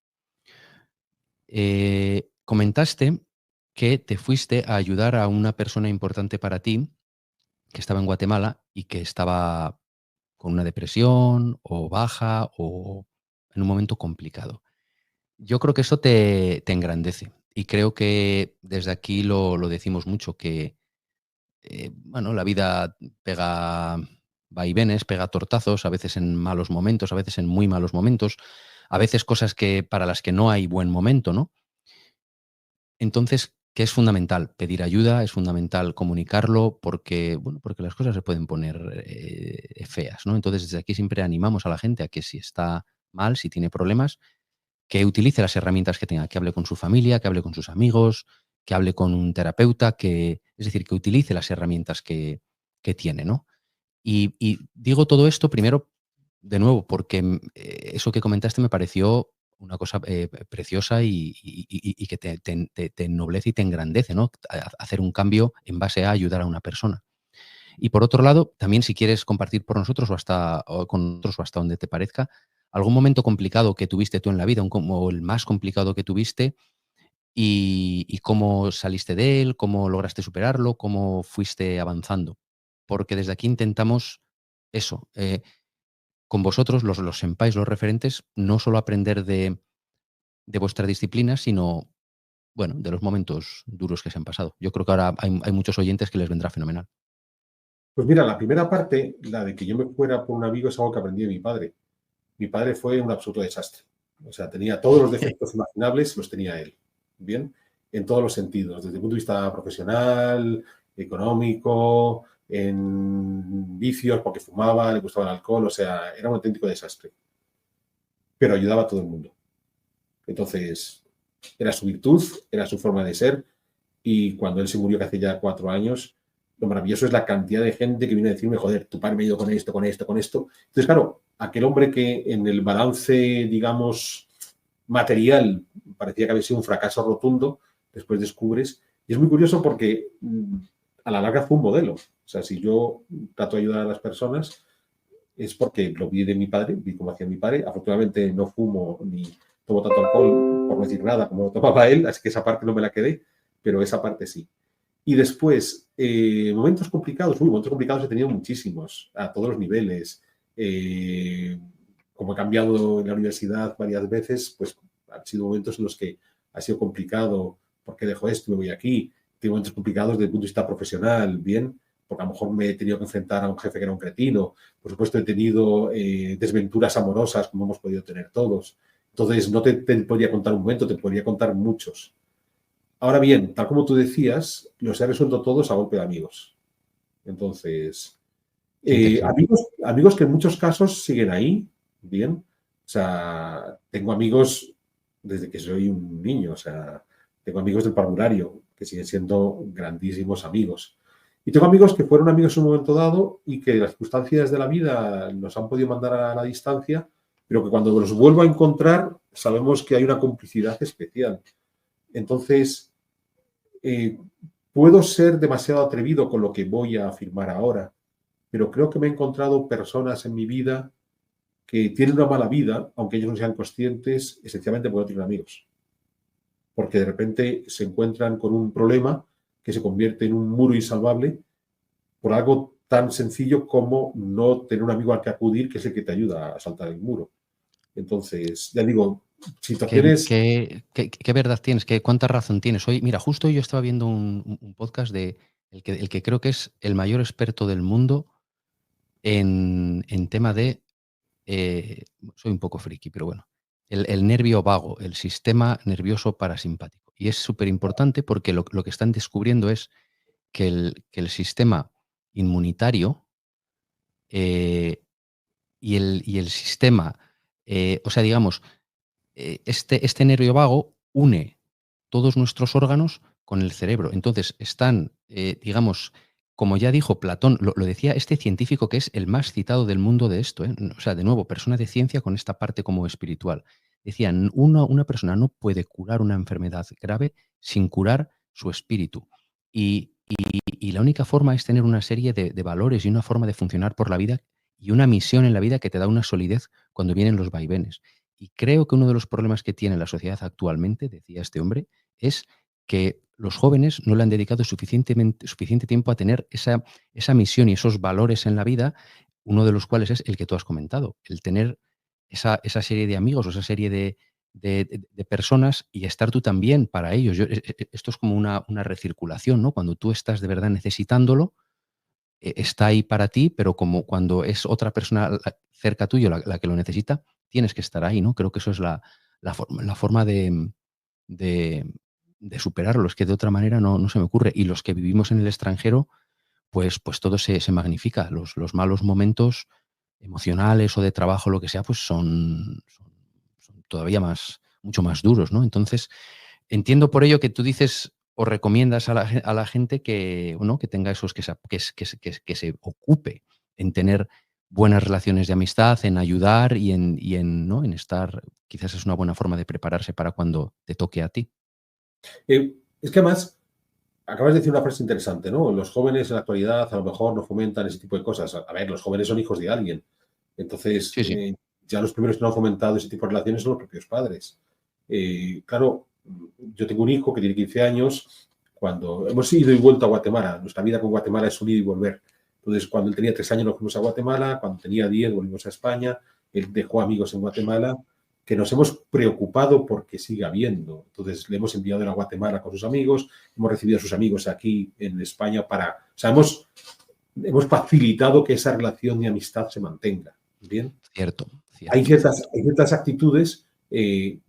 S1: Comentaste que te fuiste a ayudar a una persona importante para ti, que estaba en Guatemala y que estaba con una depresión o baja o en un momento complicado. Yo creo que eso te engrandece y creo que desde aquí lo decimos mucho, que bueno, la vida pega vaivenes, pega tortazos, a veces en malos momentos, a veces en muy malos momentos, a veces cosas que para las que no hay buen momento, ¿no? Entonces, que es fundamental pedir ayuda, es fundamental comunicarlo porque, bueno, porque las cosas se pueden poner feas, ¿no? Entonces, desde aquí siempre animamos a la gente a que si está mal, si tiene problemas, que utilice las herramientas que tenga, que hable con su familia, que hable con sus amigos, que hable con un terapeuta, es decir, que utilice las herramientas que tiene, ¿no? Y digo todo esto primero, de nuevo, porque eso que comentaste me pareció una cosa preciosa y que te ennoblece y te engrandece, ¿no? Hacer un cambio en base a ayudar a una persona. Y por otro lado, también si quieres compartir por nosotros o con nosotros o hasta donde te parezca, algún momento complicado que tuviste tú en la vida, como el más complicado que tuviste, y cómo saliste de él, cómo lograste superarlo, cómo fuiste avanzando. Porque desde aquí intentamos eso, con vosotros, los senpais, los referentes, no solo aprender de vuestra disciplina, sino, bueno, de los momentos duros que se han pasado. Yo creo que ahora hay muchos oyentes que les vendrá fenomenal.
S2: Pues mira, la primera parte, la de que yo me fuera por un amigo, es algo que aprendí de mi padre. Mi padre fue un absoluto desastre. O sea, tenía todos los defectos imaginables, los tenía él. Bien, en todos los sentidos, desde el punto de vista profesional, económico, en vicios, porque fumaba, le gustaba el alcohol, o sea, era un auténtico desastre. Pero ayudaba a todo el mundo. Entonces, era su virtud, era su forma de ser, y cuando él se murió, que hace ya 4 años, lo maravilloso es la cantidad de gente que viene a decirme, joder, tu padre me ha ido con esto, con esto, con esto. Entonces, claro, aquel hombre que en el balance, digamos, material parecía que había sido un fracaso rotundo, después descubres, y es muy curioso porque a la larga fue un modelo. O sea, si yo trato de ayudar a las personas, es porque lo vi de mi padre, vi cómo hacía mi padre. Afortunadamente no fumo ni tomo tanto alcohol, por no decir nada, como lo tomaba él, así que esa parte no me la quedé, pero esa parte sí. Y después, momentos complicados he tenido muchísimos, a todos los niveles. Como he cambiado en la universidad varias veces, pues han sido momentos en los que ha sido complicado, ¿por qué dejo esto? Me voy aquí. Tengo momentos complicados desde el punto de vista profesional, bien, porque a lo mejor me he tenido que enfrentar a un jefe que era un cretino. Por supuesto, he tenido desventuras amorosas, como hemos podido tener todos. Entonces, no te podría contar un momento, te podría contar muchos. Ahora bien, tal como tú decías, los he resuelto todos a golpe de amigos. Entonces, amigos que en muchos casos siguen ahí, bien. O sea, tengo amigos desde que soy un niño, o sea, tengo amigos del parvulario que siguen siendo grandísimos amigos. Y tengo amigos que fueron amigos en un momento dado y que las circunstancias de la vida nos han podido mandar a la distancia, pero que cuando los vuelvo a encontrar sabemos que hay una complicidad especial. Entonces, puedo ser demasiado atrevido con lo que voy a afirmar ahora, pero creo que me he encontrado personas en mi vida que tienen una mala vida, aunque ellos no sean conscientes, esencialmente porque no tienen amigos. Porque de repente se encuentran con un problema que se convierte en un muro insalvable por algo tan sencillo como no tener un amigo al que acudir, que es el que te ayuda a saltar el muro. Entonces, ya digo, situaciones...
S1: ¿Qué verdad tienes? ¿Cuánta razón tienes? Hoy, mira, justo hoy yo estaba viendo un podcast de el que creo que es el mayor experto del mundo en tema de... soy un poco friki, pero bueno. El nervio vago, el sistema nervioso parasimpático. Y es súper importante porque lo que están descubriendo es que el sistema inmunitario y el sistema, o sea, digamos, este nervio vago une todos nuestros órganos con el cerebro. Entonces están, digamos, como ya dijo Platón, lo decía este científico que es el más citado del mundo de esto, o sea, de nuevo, persona de ciencia con esta parte como espiritual. Decían, una persona no puede curar una enfermedad grave sin curar su espíritu. Y la única forma es tener una serie de valores y una forma de funcionar por la vida y una misión en la vida que te da una solidez cuando vienen los vaivenes. Y creo que uno de los problemas que tiene la sociedad actualmente, decía este hombre, es que los jóvenes no le han dedicado suficiente tiempo a tener esa misión y esos valores en la vida, uno de los cuales es el que tú has comentado, el tener esa serie de amigos o esa serie de personas y estar tú también para ellos. Esto es como una recirculación, ¿no? Cuando tú estás de verdad necesitándolo, está ahí para ti, pero como cuando es otra persona cerca tuyo la que lo necesita, tienes que estar ahí, ¿no? Creo que eso es la forma de superarlo. Es que de otra manera no se me ocurre. Y los que vivimos en el extranjero, pues todo se magnifica. Los malos momentos emocionales o de trabajo, lo que sea, pues son todavía mucho más duros, ¿no? Entonces, entiendo por ello que tú dices o recomiendas a la gente que, ¿no? que tenga esos, que se ocupe en tener buenas relaciones de amistad, en ayudar y ¿no? en estar, quizás es una buena forma de prepararse para cuando te toque a ti.
S2: Es que además, acabas de decir una frase interesante, ¿no? Los jóvenes en la actualidad a lo mejor no fomentan ese tipo de cosas. A ver, los jóvenes son hijos de alguien. Entonces,
S1: Sí.
S2: Ya los primeros que no han fomentado ese tipo de relaciones son los propios padres. Claro, yo tengo un hijo que tiene 15 años. Cuando hemos ido y vuelto a Guatemala, nuestra vida con Guatemala es un ir y volver. Entonces, cuando él tenía 3 años nos fuimos a Guatemala, cuando tenía 10 volvimos a España, él dejó amigos en Guatemala, que nos hemos preocupado porque siga habiendo. Entonces, le hemos enviado a Guatemala con sus amigos, hemos recibido a sus amigos aquí en España o sea, hemos facilitado que esa relación de amistad se mantenga. ¿Bien?
S1: Cierto.
S2: Hay ciertas actitudes,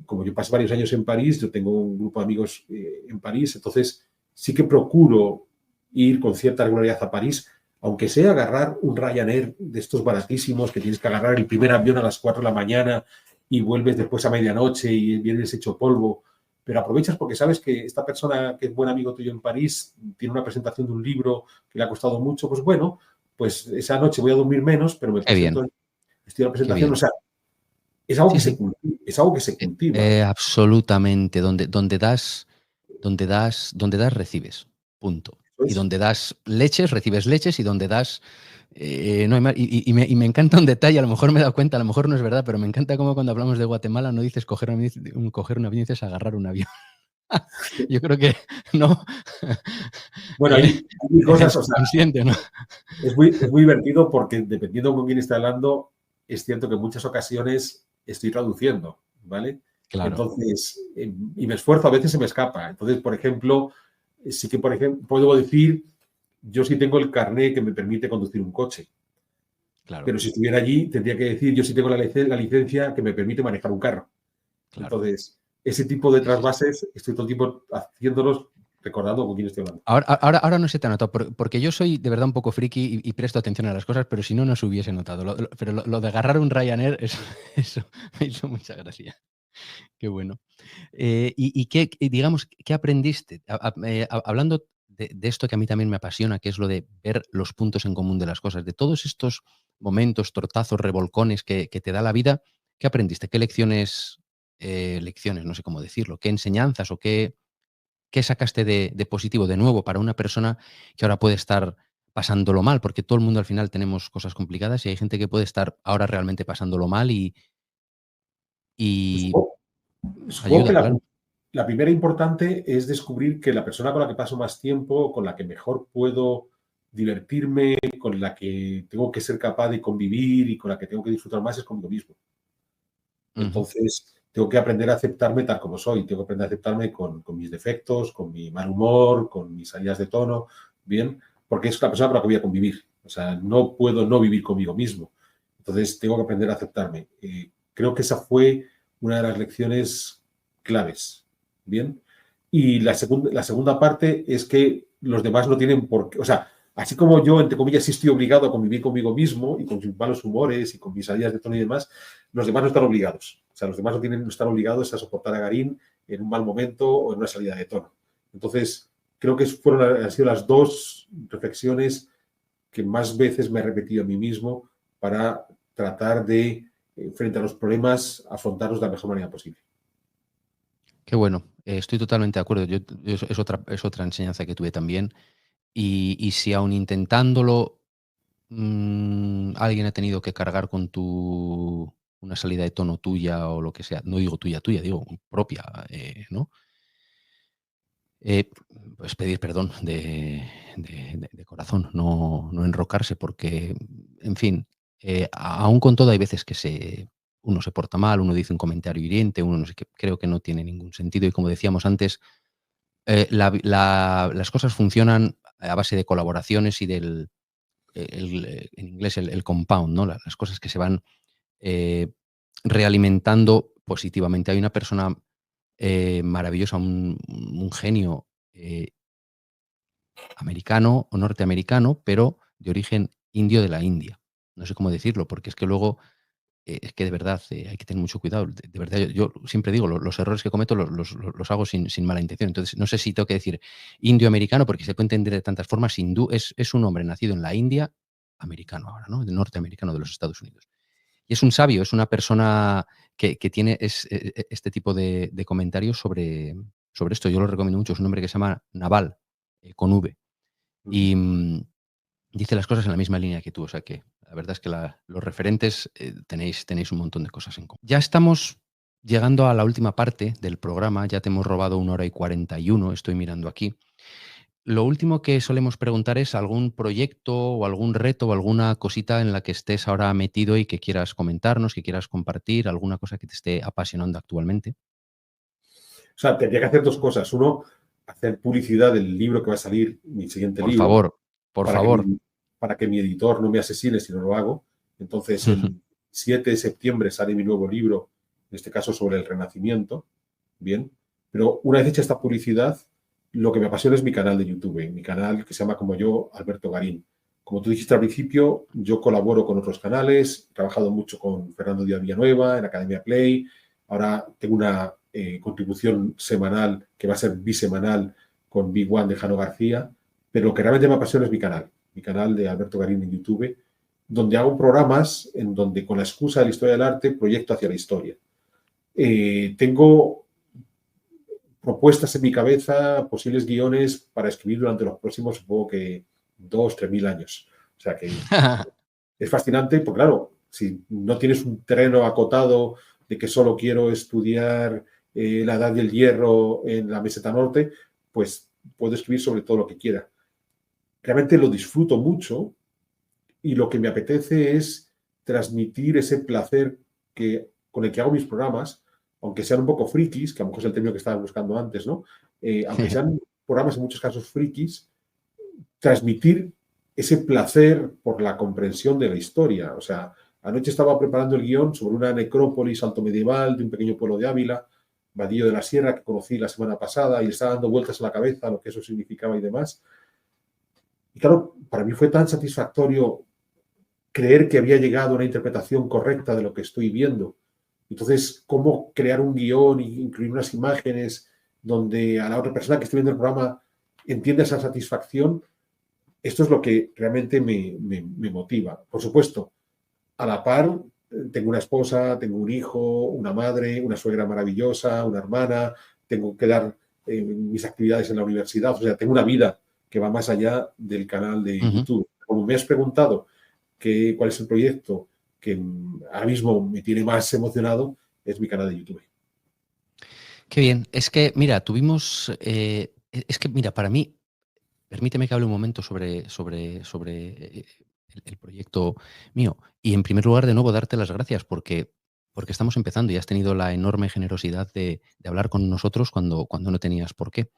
S2: como yo pasé varios años en París, yo tengo un grupo de amigos en París, entonces sí que procuro ir con cierta regularidad a París, aunque sea agarrar un Ryanair de estos baratísimos que tienes que agarrar el primer avión a las 4 de la mañana y vuelves después a medianoche y vienes hecho polvo, pero aprovechas porque sabes que esta persona que es buen amigo tuyo en París tiene una presentación de un libro que le ha costado mucho, pues bueno, pues esa noche voy a dormir menos, pero me presento, estoy en la presentación, o sea, es algo, es algo que se cultiva.
S1: Absolutamente. Donde das, recibes. Punto. Y donde das leches, recibes leches, y donde das... no hay más. Y me encanta un detalle, a lo mejor me he dado cuenta, a lo mejor no es verdad, pero me encanta como cuando hablamos de Guatemala no dices coger un avión, dices agarrar un avión. Yo creo que no.
S2: Bueno, hay cosas, o sea,
S1: consciente, ¿no?
S2: es muy divertido porque dependiendo con quién esté hablando, es cierto que en muchas ocasiones estoy traduciendo, ¿vale?
S1: Claro.
S2: Entonces, y me esfuerzo, a veces se me escapa. Entonces, por ejemplo, sí que, por ejemplo, puedo decir, yo sí tengo el carné que me permite conducir un coche.
S1: Claro.
S2: Pero si estuviera allí, tendría que decir, yo sí tengo la licencia que me permite manejar un carro. Claro. Entonces, ese tipo de trasvases estoy todo el tiempo haciéndolos recordando con quién estoy hablando.
S1: Ahora no se te ha notado, porque yo soy de verdad un poco friki y presto atención a las cosas, pero si no, no se hubiese notado. Pero lo de agarrar un Ryanair, eso me hizo mucha gracia. Qué bueno. ¿Y qué, digamos, qué aprendiste? Hablando de esto que a mí también me apasiona, que es lo de ver los puntos en común de las cosas, de todos estos momentos, tortazos, revolcones que te da la vida, ¿qué aprendiste? ¿Qué lecciones, no sé cómo decirlo, qué enseñanzas o qué sacaste de positivo de nuevo para una persona que ahora puede estar pasándolo mal? Porque todo el mundo al final tenemos cosas complicadas y hay gente que puede estar ahora realmente pasándolo mal y
S2: supongo que
S1: claro.
S2: la primera importante es descubrir que la persona con la que paso más tiempo, con la que mejor puedo divertirme, con la que tengo que ser capaz de convivir y con la que tengo que disfrutar más es conmigo mismo. Entonces, tengo que aprender a aceptarme tal como soy, tengo que aprender a aceptarme con mis defectos, con mi mal humor, con mis salidas de tono, bien, porque es la persona con la que voy a convivir. O sea, no puedo no vivir conmigo mismo. Entonces, tengo que aprender a aceptarme. Creo que esa fue una de las lecciones claves, bien. Y la segunda parte es que los demás no tienen por qué, o sea, así como yo, entre comillas, sí estoy obligado a convivir conmigo mismo y con mis malos humores y con mis salidas de tono y demás, los demás no están obligados. O sea, los demás no están obligados a soportar a Garín en un mal momento o en una salida de tono. Entonces, creo que han sido las dos reflexiones que más veces me he repetido a mí mismo para tratar de, frente a los problemas, afrontarlos de la mejor manera posible.
S1: Qué bueno, estoy totalmente de acuerdo. Es otra enseñanza que tuve también. Y si aún intentándolo, alguien ha tenido que cargar con una salida de tono tuya o lo que sea, no digo tuya, digo propia, ¿no? Pues pedir perdón de corazón, no enrocarse, porque, en fin, aún con todo hay veces que uno se porta mal, uno dice un comentario hiriente, uno no sé qué, creo que no tiene ningún sentido. Y como decíamos antes, las cosas funcionan a base de colaboraciones y en inglés el compound, ¿no? Las cosas que se van realimentando positivamente. Hay una persona maravillosa, un genio americano o norteamericano, pero de origen indio de la India. No sé cómo decirlo, porque es que luego es que de verdad hay que tener mucho cuidado. De verdad, yo siempre digo, los errores que cometo los hago sin mala intención. Entonces, no sé si tengo que decir indio-americano, porque se puede entender de tantas formas. Hindú es un hombre nacido en la India, americano ahora, ¿no? Norteamericano de los Estados Unidos. Y es un sabio, es una persona que tiene este tipo de comentarios sobre esto. Yo lo recomiendo mucho. Es un hombre que se llama Naval, con V. Y dice las cosas en la misma línea que tú. O sea que la verdad es que los referentes tenéis un montón de cosas en común. Ya estamos llegando a la última parte del programa. Ya te hemos robado 1 hora y 41. Estoy mirando aquí. Lo último que solemos preguntar es algún proyecto o algún reto o alguna cosita en la que estés ahora metido y que quieras comentarnos, que quieras compartir, alguna cosa que te esté apasionando actualmente.
S2: O sea, tendría que hacer dos cosas. Uno, hacer publicidad del libro que va a salir, mi siguiente libro.
S1: Por favor.
S2: Para que mi editor no me asesine si no lo hago. Entonces, el 7 de septiembre sale mi nuevo libro, en este caso sobre el Renacimiento. Bien. Pero una vez hecha esta publicidad, lo que me apasiona es mi canal de YouTube, mi canal que se llama como yo, Alberto Garín. Como tú dijiste al principio, yo colaboro con otros canales, he trabajado mucho con Fernando Díaz Villanueva en Academia Play, ahora tengo una contribución semanal que va a ser bisemanal con Big One de Jano García, pero lo que realmente me apasiona es mi canal de Alberto Garín en YouTube, donde hago programas en donde con la excusa de la historia del arte proyecto hacia la historia. Tengo propuestas en mi cabeza, posibles guiones para escribir durante los próximos, supongo que 2.000 o 3.000 años. O sea que es fascinante, porque claro, si no tienes un terreno acotado de que solo quiero estudiar la edad del hierro en la meseta norte, pues puedo escribir sobre todo lo que quiera. Realmente lo disfruto mucho y lo que me apetece es transmitir ese placer con el que hago mis programas, aunque sean un poco frikis, que a lo mejor es el término que estaba buscando antes, ¿no? Aunque sean programas en muchos casos frikis, transmitir ese placer por la comprensión de la historia. O sea, anoche estaba preparando el guión sobre una necrópolis altomedieval de un pequeño pueblo de Ávila, Vadillo de la Sierra, que conocí la semana pasada, y le estaba dando vueltas a la cabeza lo que eso significaba y demás. Y claro, para mí fue tan satisfactorio creer que había llegado a una interpretación correcta de lo que estoy viendo. Entonces, cómo crear un guión e incluir unas imágenes donde a la otra persona que esté viendo el programa entienda esa satisfacción, esto es lo que realmente me motiva. Por supuesto, a la par, tengo una esposa, tengo un hijo, una madre, una suegra maravillosa, una hermana, tengo que dar mis actividades en la universidad, o sea, tengo una vida que va más allá del canal de YouTube. Como me has preguntado cuál es el proyecto que ahora mismo me tiene más emocionado, es mi canal de YouTube.
S1: Qué bien. Es que, mira, mira, para mí, permíteme que hable un momento sobre el proyecto mío. Y en primer lugar, de nuevo, darte las gracias porque estamos empezando y has tenido la enorme generosidad de hablar con nosotros cuando no tenías por qué.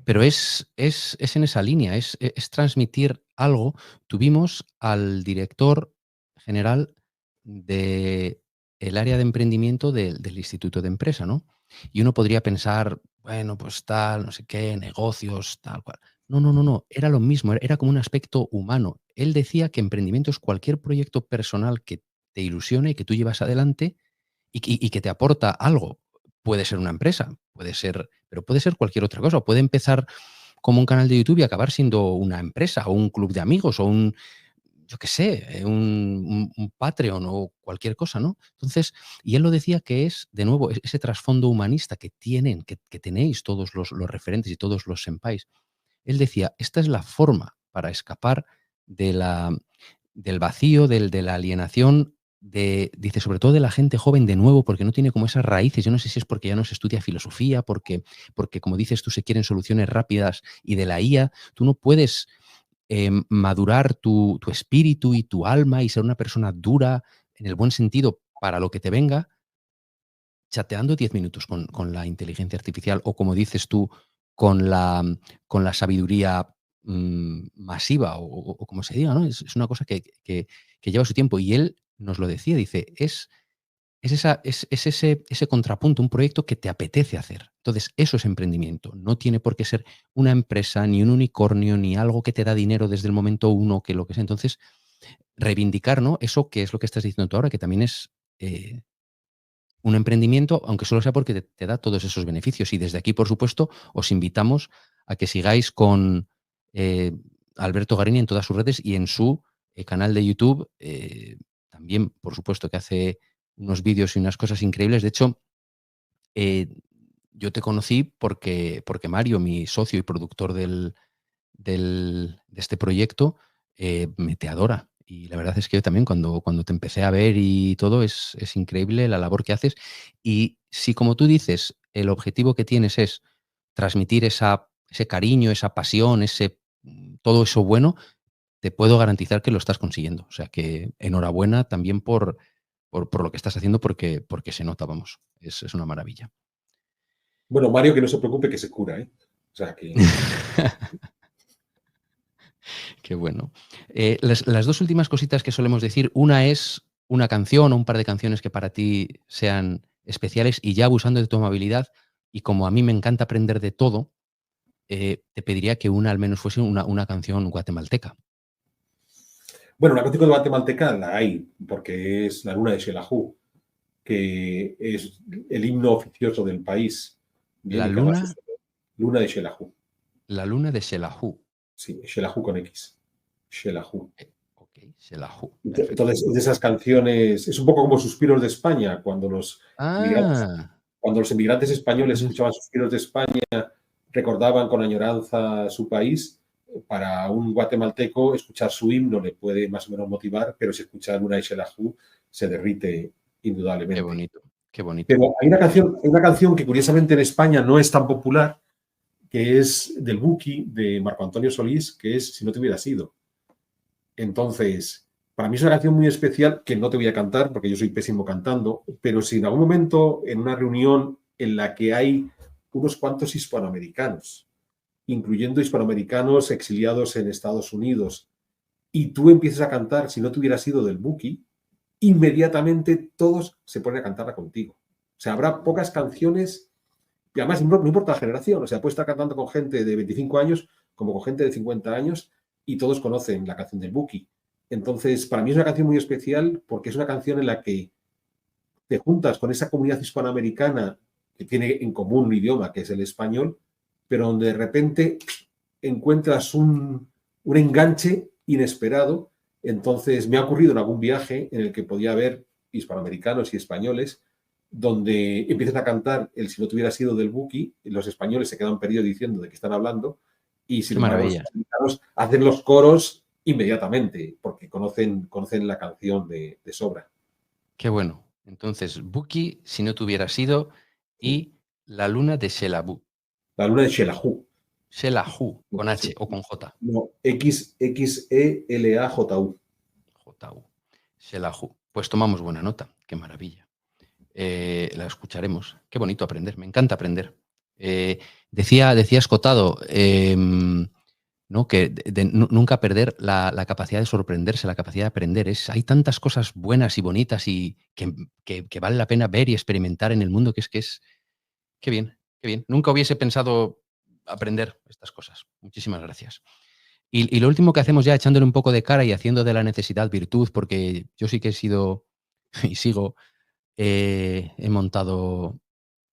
S1: Pero es en esa línea, es transmitir algo. Tuvimos al director general del área de emprendimiento del Instituto de Empresa, ¿no? Y uno podría pensar, bueno, pues tal, no sé qué, negocios, tal cual. No, era lo mismo, era como un aspecto humano. Él decía que emprendimiento es cualquier proyecto personal que te ilusione y que tú llevas adelante y que te aporta algo. Puede ser una empresa, pero puede ser cualquier otra cosa. Puede empezar como un canal de YouTube y acabar siendo una empresa o un club de amigos o yo qué sé, un Patreon o cualquier cosa, ¿no? Entonces, y él lo decía que es, de nuevo, ese trasfondo humanista que tenéis todos los referentes y todos los senpais. Él decía, esta es la forma para escapar del vacío, de la alienación, dice, sobre todo de la gente joven, de nuevo, porque no tiene como esas raíces. Yo no sé si es porque ya no se estudia filosofía, porque como dices tú, se quieren soluciones rápidas y de la IA, tú no puedes madurar tu espíritu y tu alma y ser una persona dura, en el buen sentido, para lo que te venga, chateando 10 minutos con la inteligencia artificial o, como dices tú, con la sabiduría masiva o como se diga, ¿no? Es una cosa que lleva su tiempo. Y él nos lo decía, dice, es ese contrapunto, un proyecto que te apetece hacer. Entonces, eso es emprendimiento. No tiene por qué ser una empresa, ni un unicornio, ni algo que te da dinero desde el momento uno, que lo que sea. Entonces, reivindicar, ¿no? Eso que es lo que estás diciendo tú ahora, que también es un emprendimiento, aunque solo sea porque te da todos esos beneficios. Y desde aquí, por supuesto, os invitamos a que sigáis con Alberto Garini en todas sus redes y en su canal de YouTube. También, por supuesto, que hace unos vídeos y unas cosas increíbles. De hecho, yo te conocí porque Mario, mi socio y productor de este proyecto, me te adora. Y la verdad es que yo también, cuando te empecé a ver y todo, es increíble la labor que haces. Y si, como tú dices, el objetivo que tienes es transmitir ese cariño, esa pasión, todo eso bueno, te puedo garantizar que lo estás consiguiendo. O sea que enhorabuena también por lo que estás haciendo, porque se nota, vamos, es una maravilla.
S2: Bueno, Mario, que no se preocupe, que se cura, ¿eh? O sea que...
S1: Qué bueno. Las dos últimas cositas que solemos decir, una es una canción o un par de canciones que para ti sean especiales, y ya abusando de tu amabilidad, y como a mí me encanta aprender de todo, te pediría que una al menos fuese una canción guatemalteca.
S2: Bueno, una canción de guatemalteca la hay, porque es La Luna de Xelajú, que es el himno oficioso del país. Bien,
S1: La
S2: y que además
S1: luna,
S2: es Luna de Xelajú.
S1: la luna de Xelajú.
S2: Sí, Xelajú con X. Xelajú.
S1: Ok, Xelajú. Perfecto.
S2: Entonces, de esas canciones, es un poco como Suspiros de España, cuando los
S1: Ah,
S2: Cuando los emigrantes españoles escuchaban Suspiros de España, recordaban con añoranza su país, para un guatemalteco escuchar su himno le puede más o menos motivar, pero si escucha Luna de Xelajú se derrite indudablemente.
S1: Qué bonito, qué bonito.
S2: Pero hay una canción que curiosamente en España no es tan popular, que es del Buki, de Marco Antonio Solís, que es Si no te hubiera sido. Entonces, para mí es una canción muy especial que no te voy a cantar porque yo soy pésimo cantando, pero si en algún momento en una reunión en la que hay unos cuantos hispanoamericanos, incluyendo hispanoamericanos exiliados en Estados Unidos, y tú empiezas a cantar Si no te hubiera sido del Buki, inmediatamente todos se ponen a cantarla contigo. O sea, habrá pocas canciones, y además no importa la generación, o sea, puedes estar cantando con gente de 25 años como con gente de 50 años y todos conocen la canción del Buki. Entonces, para mí es una canción muy especial porque es una canción en la que te juntas con esa comunidad hispanoamericana que tiene en común un idioma, que es el español, pero donde de repente encuentras un enganche inesperado. Entonces, me ha ocurrido en algún viaje en el que podía haber hispanoamericanos y españoles donde empiezan a cantar el Si no te hubiera sido del Buki, los españoles se quedan perdidos diciendo de qué están hablando, y sin embargo los americanos hacen los coros inmediatamente, porque conocen la canción de sobra.
S1: Qué bueno. Entonces, Buki, Si no te hubiera sido, y La luna de Xelajú.
S2: La luna de Xelajú.
S1: Xelajú, con H o con J.
S2: No, Xelajú.
S1: J-U. Xelajú. Pues tomamos buena nota. Qué maravilla. La escucharemos. Qué bonito aprender. Me encanta aprender. Decía Escotado, ¿no? Que nunca perder la capacidad de sorprenderse, la capacidad de aprender. Hay tantas cosas buenas y bonitas y que vale la pena ver y experimentar en el mundo, que es qué bien, qué bien. Nunca hubiese pensado aprender estas cosas. Muchísimas gracias. Y lo último que hacemos ya, echándole un poco de cara y haciendo de la necesidad virtud, porque yo sí que he sido y sigo, he montado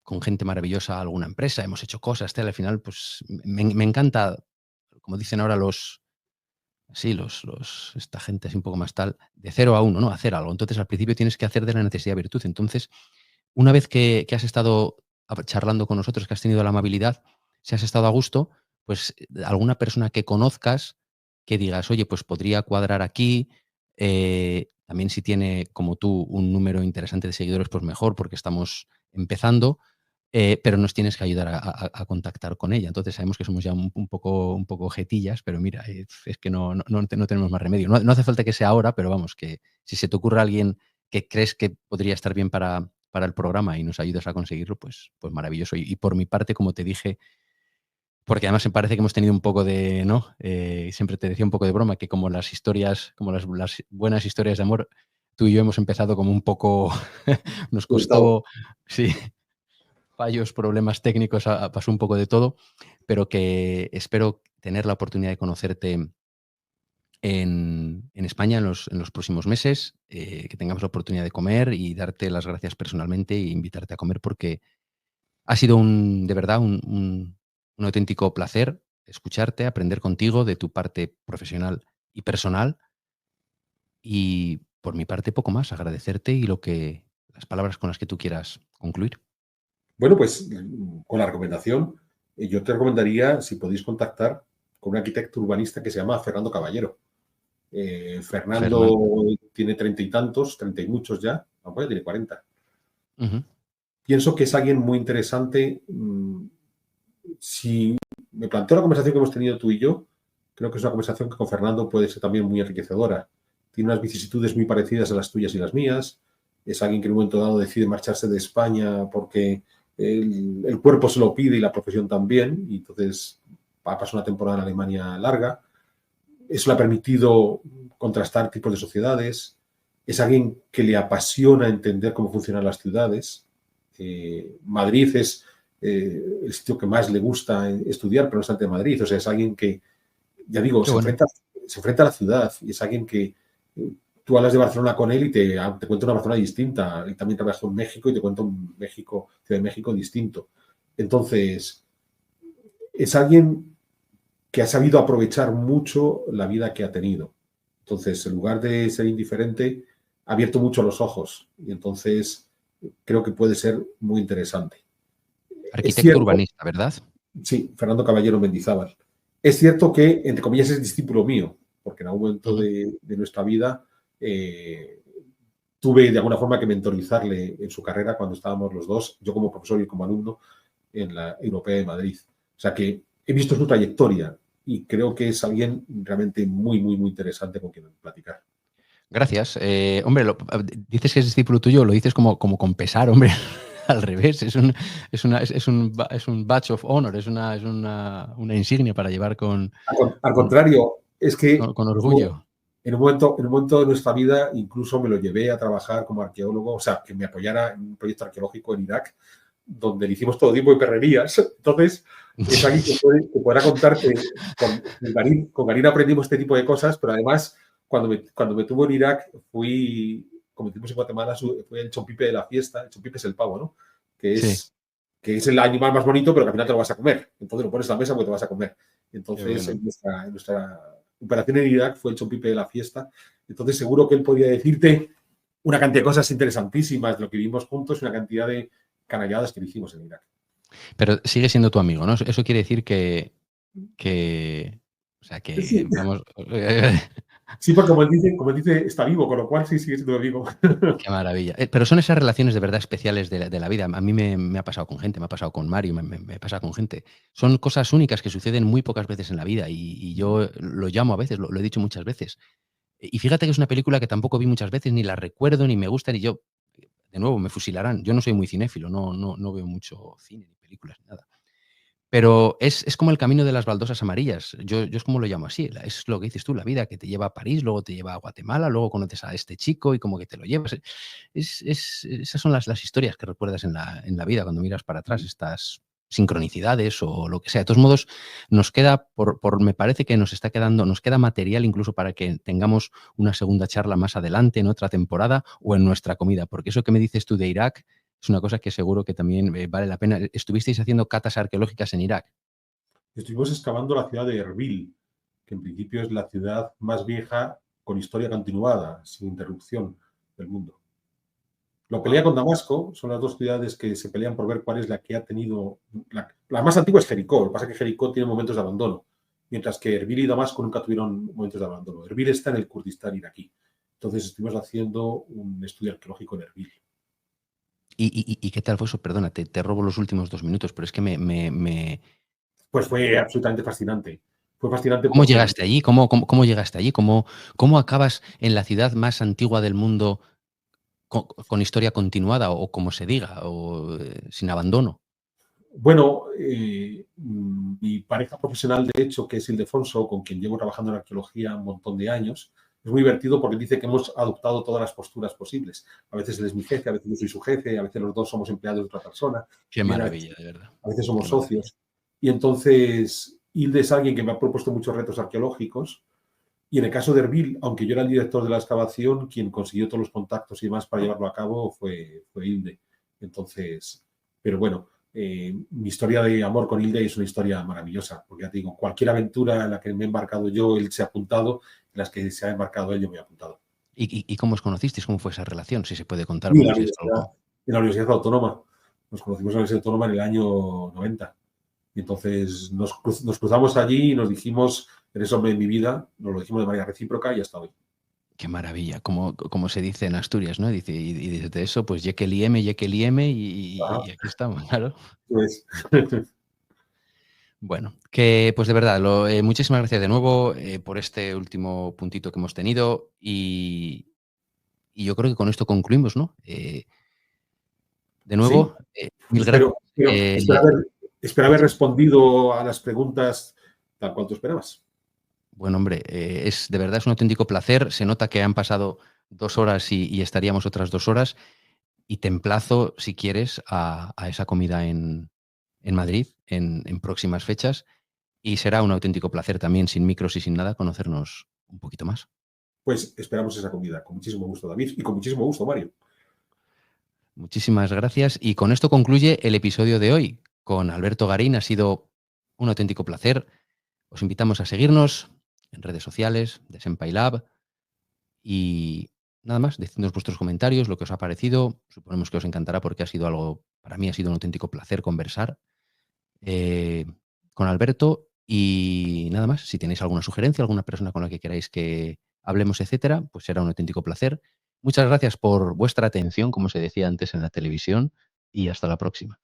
S1: con gente maravillosa alguna empresa, hemos hecho cosas, al final, pues me encanta, como dicen ahora esta gente así un poco más tal, de 0 a 1, ¿no? Hacer algo. Entonces, al principio tienes que hacer de la necesidad virtud. Entonces, una vez que has estado charlando con nosotros, que has tenido la amabilidad, si has estado a gusto, pues alguna persona que conozcas que digas, oye, pues podría cuadrar aquí, también si tiene, como tú, un número interesante de seguidores, pues mejor, porque estamos empezando, pero nos tienes que ayudar a contactar con ella. Entonces sabemos que somos ya un poco jetillas, pero mira, es que no tenemos más remedio. No hace falta que sea ahora, pero vamos, que si se te ocurre alguien que crees que podría estar bien para el programa y nos ayudas a conseguirlo, pues maravilloso. Y por mi parte, como te dije, porque además me parece que hemos tenido un poco de, ¿no? Siempre te decía un poco de broma, que como las historias, como las buenas historias de amor, tú y yo hemos empezado como un poco, nos costó, sí, fallos, problemas técnicos, pasó un poco de todo, pero que espero tener la oportunidad de conocerte en España en los próximos meses, que tengamos la oportunidad de comer y darte las gracias personalmente e invitarte a comer, porque ha sido de verdad un auténtico placer escucharte, aprender contigo de tu parte profesional y personal. Y por mi parte, poco más, agradecerte y las palabras con las que tú quieras concluir.
S2: Bueno, pues con la recomendación, yo te recomendaría, si podéis contactar con un arquitecto urbanista que se llama Fernando Caballero. Fernando tiene 30 y tantos, 30 y muchos ya, aunque tiene 40. Pienso que es alguien muy interesante. Si me planteo la conversación que hemos tenido tú y yo, creo que es una conversación que con Fernando puede ser también muy enriquecedora. Tiene unas vicisitudes muy parecidas a las tuyas y las mías. Es alguien que en un momento dado decide marcharse de España porque el cuerpo se lo pide y la profesión también, y entonces va a pasar una temporada en Alemania larga. Eso le ha permitido contrastar tipos de sociedades. Es alguien que le apasiona entender cómo funcionan las ciudades. Madrid es el sitio que más le gusta estudiar, pero no obstante Madrid. O sea, es alguien que, ya digo, se enfrenta a la ciudad, y es alguien que tú hablas de Barcelona con él y te cuenta una Barcelona distinta. Él también trabajó en México y te cuenta un Ciudad de México distinto. Entonces, es alguien que ha sabido aprovechar mucho la vida que ha tenido. Entonces, en lugar de ser indiferente, ha abierto mucho los ojos, y entonces creo que puede ser muy interesante. Es
S1: Arquitecto
S2: cierto,
S1: urbanista, ¿verdad?
S2: sí, Fernando Caballero Mendizábal. Es cierto que, entre comillas, es discípulo mío, porque en algún momento
S1: Ujú.
S2: de nuestra vida tuve de alguna forma que mentorizarle en su carrera cuando estábamos los dos, yo como profesor y como alumno, en la Europea de Madrid. O sea que he visto su trayectoria y creo que es alguien realmente muy, muy, muy interesante con quien platicar.
S1: Gracias. Hombre, dices que es discípulo tuyo, lo dices como con pesar, hombre. Al revés, es un badge of honor, una insignia para llevar
S2: Al
S1: con,
S2: contrario, es que
S1: con orgullo.
S2: en un momento de nuestra vida incluso me lo llevé a trabajar como arqueólogo, o sea, que me apoyara en un proyecto arqueológico en Irak, donde le hicimos todo tipo de perrerías. Entonces, es alguien que podrá contarte, con Garín aprendimos este tipo de cosas, pero además, cuando me tuvo en Irak, como decimos en Guatemala, fue el chompipe de la fiesta. El chompipe es el pavo, ¿no? Que
S1: Sí,
S2: es, que es el animal más bonito, pero que al final te lo vas a comer. Entonces lo pones a la mesa porque te vas a comer.
S1: qué
S2: Entonces,
S1: bueno.
S2: en nuestra operación en Irak fue el chompipe de la fiesta. Entonces, seguro que él podría decirte una cantidad de cosas interesantísimas de lo que vivimos juntos y una cantidad de canalladas que le hicimos en Irak.
S1: Pero sigue siendo tu amigo, ¿no? Eso quiere decir o sea, que
S2: Sí,
S1: vamos,
S2: sí, porque como él dice, está vivo, con lo cual sí sigue siendo vivo.
S1: qué maravilla. Pero son esas relaciones de verdad especiales de la vida. A mí me ha pasado con gente, me ha pasado con Mario, me pasa con gente. Son cosas únicas que suceden muy pocas veces en la vida y yo lo llamo a veces, lo he dicho muchas veces. Y fíjate que es una película que tampoco vi muchas veces, ni la recuerdo, ni me gusta, ni yo, de nuevo, me fusilarán. Yo no soy muy cinéfilo, no veo mucho cine, ni películas, ni nada. Pero es como el camino de las baldosas amarillas. Yo es como lo llamo así. Es lo que dices tú, la vida que te lleva a París, luego te lleva a Guatemala, luego conoces a este chico y como que te lo llevas. Esas son las historias que recuerdas en la vida cuando miras para atrás, estas sincronicidades o lo que sea. De todos modos, nos queda, me parece que nos está quedando, nos queda material incluso para que tengamos una segunda charla más adelante, en otra temporada o en nuestra comida. Porque eso que me dices tú de Irak es una cosa que seguro que también vale la pena. ¿Estuvisteis haciendo catas arqueológicas en Irak?
S2: Estuvimos excavando la ciudad de Erbil, que en principio es la ciudad más vieja con historia continuada, sin interrupción del mundo. Lo pelea
S1: Wow.
S2: con Damasco, son las dos ciudades que se pelean por ver cuál es la que ha tenido. La más antigua es Jericó, lo que pasa es que Jericó tiene momentos de abandono, mientras que Erbil y Damasco nunca tuvieron momentos de abandono. Erbil está en el Kurdistán iraquí. Entonces estuvimos haciendo un estudio arqueológico en Erbil.
S1: ¿Y qué tal fue eso? Perdona, te robo los últimos 2 minutos, pero es que
S2: Pues fue absolutamente fascinante. Fue fascinante
S1: ¿Cómo
S2: porque
S1: llegaste allí? ¿Cómo llegaste allí? ¿Cómo acabas en la ciudad más antigua del mundo con historia continuada o como se diga, o sin abandono?
S2: bueno, mi pareja profesional, de hecho, que es Ildefonso, con quien llevo trabajando en arqueología un montón de años, es muy divertido porque dice que hemos adoptado todas las posturas posibles. A veces él es mi jefe, a veces yo soy su jefe, a veces los dos somos empleados de otra persona,
S1: Qué
S2: y
S1: maravilla, de verdad.
S2: a veces somos
S1: Qué maravilla.
S2: socios. Y entonces, Hilde es alguien que me ha propuesto muchos retos arqueológicos. Y en el caso de Erbil, aunque yo era el director de la excavación, quien consiguió todos los contactos y demás para llevarlo a cabo fue Hilde. Entonces, pero bueno, mi historia de amor con Hilde es una historia maravillosa, porque ya te digo, cualquier aventura en la que me he embarcado yo, él se ha apuntado, en las que se ha embarcado él, yo me he apuntado.
S1: ¿Y cómo os conocisteis? ¿Cómo fue esa relación? Si se puede contar,
S2: Y
S1: bueno, si es algo.
S2: en la Universidad Autónoma. Nos conocimos en la Universidad Autónoma en el año 90. Y entonces nos cruzamos allí y nos dijimos, eres hombre de mi vida, nos lo dijimos de manera recíproca y hasta hoy.
S1: Qué maravilla, como se dice en Asturias, ¿no? Dice, y desde eso, pues Jekyll y M, Jekyll y M, y aquí estamos, claro.
S2: Pues,
S1: Bueno, que pues de verdad, muchísimas gracias de nuevo por este último puntito que hemos tenido y yo creo que con esto concluimos, ¿no? De
S2: sí,
S1: nuevo, mil gracias.
S2: espero haber respondido a las preguntas tal cual tú esperabas.
S1: Bueno, hombre, de verdad es un auténtico placer. Se nota que han pasado 2 horas y estaríamos otras 2 horas. Y te emplazo, si quieres, a esa comida en Madrid en próximas fechas. Y será un auténtico placer también, sin micros y sin nada, conocernos un poquito más.
S2: Pues esperamos esa comida. Con muchísimo gusto, David, y con muchísimo gusto, Mario.
S1: Muchísimas gracias. Y con esto concluye el episodio de hoy. Con Alberto Garín ha sido un auténtico placer. Os invitamos a seguirnos en redes sociales de Senpai Lab y nada más, decidnos vuestros comentarios, lo que os ha parecido. Suponemos que os encantará porque para mí ha sido un auténtico placer conversar con Alberto. Y nada más, si tenéis alguna sugerencia, alguna persona con la que queráis que hablemos, etcétera, pues será un auténtico placer. Muchas gracias por vuestra atención, como se decía antes en la televisión, y hasta la próxima.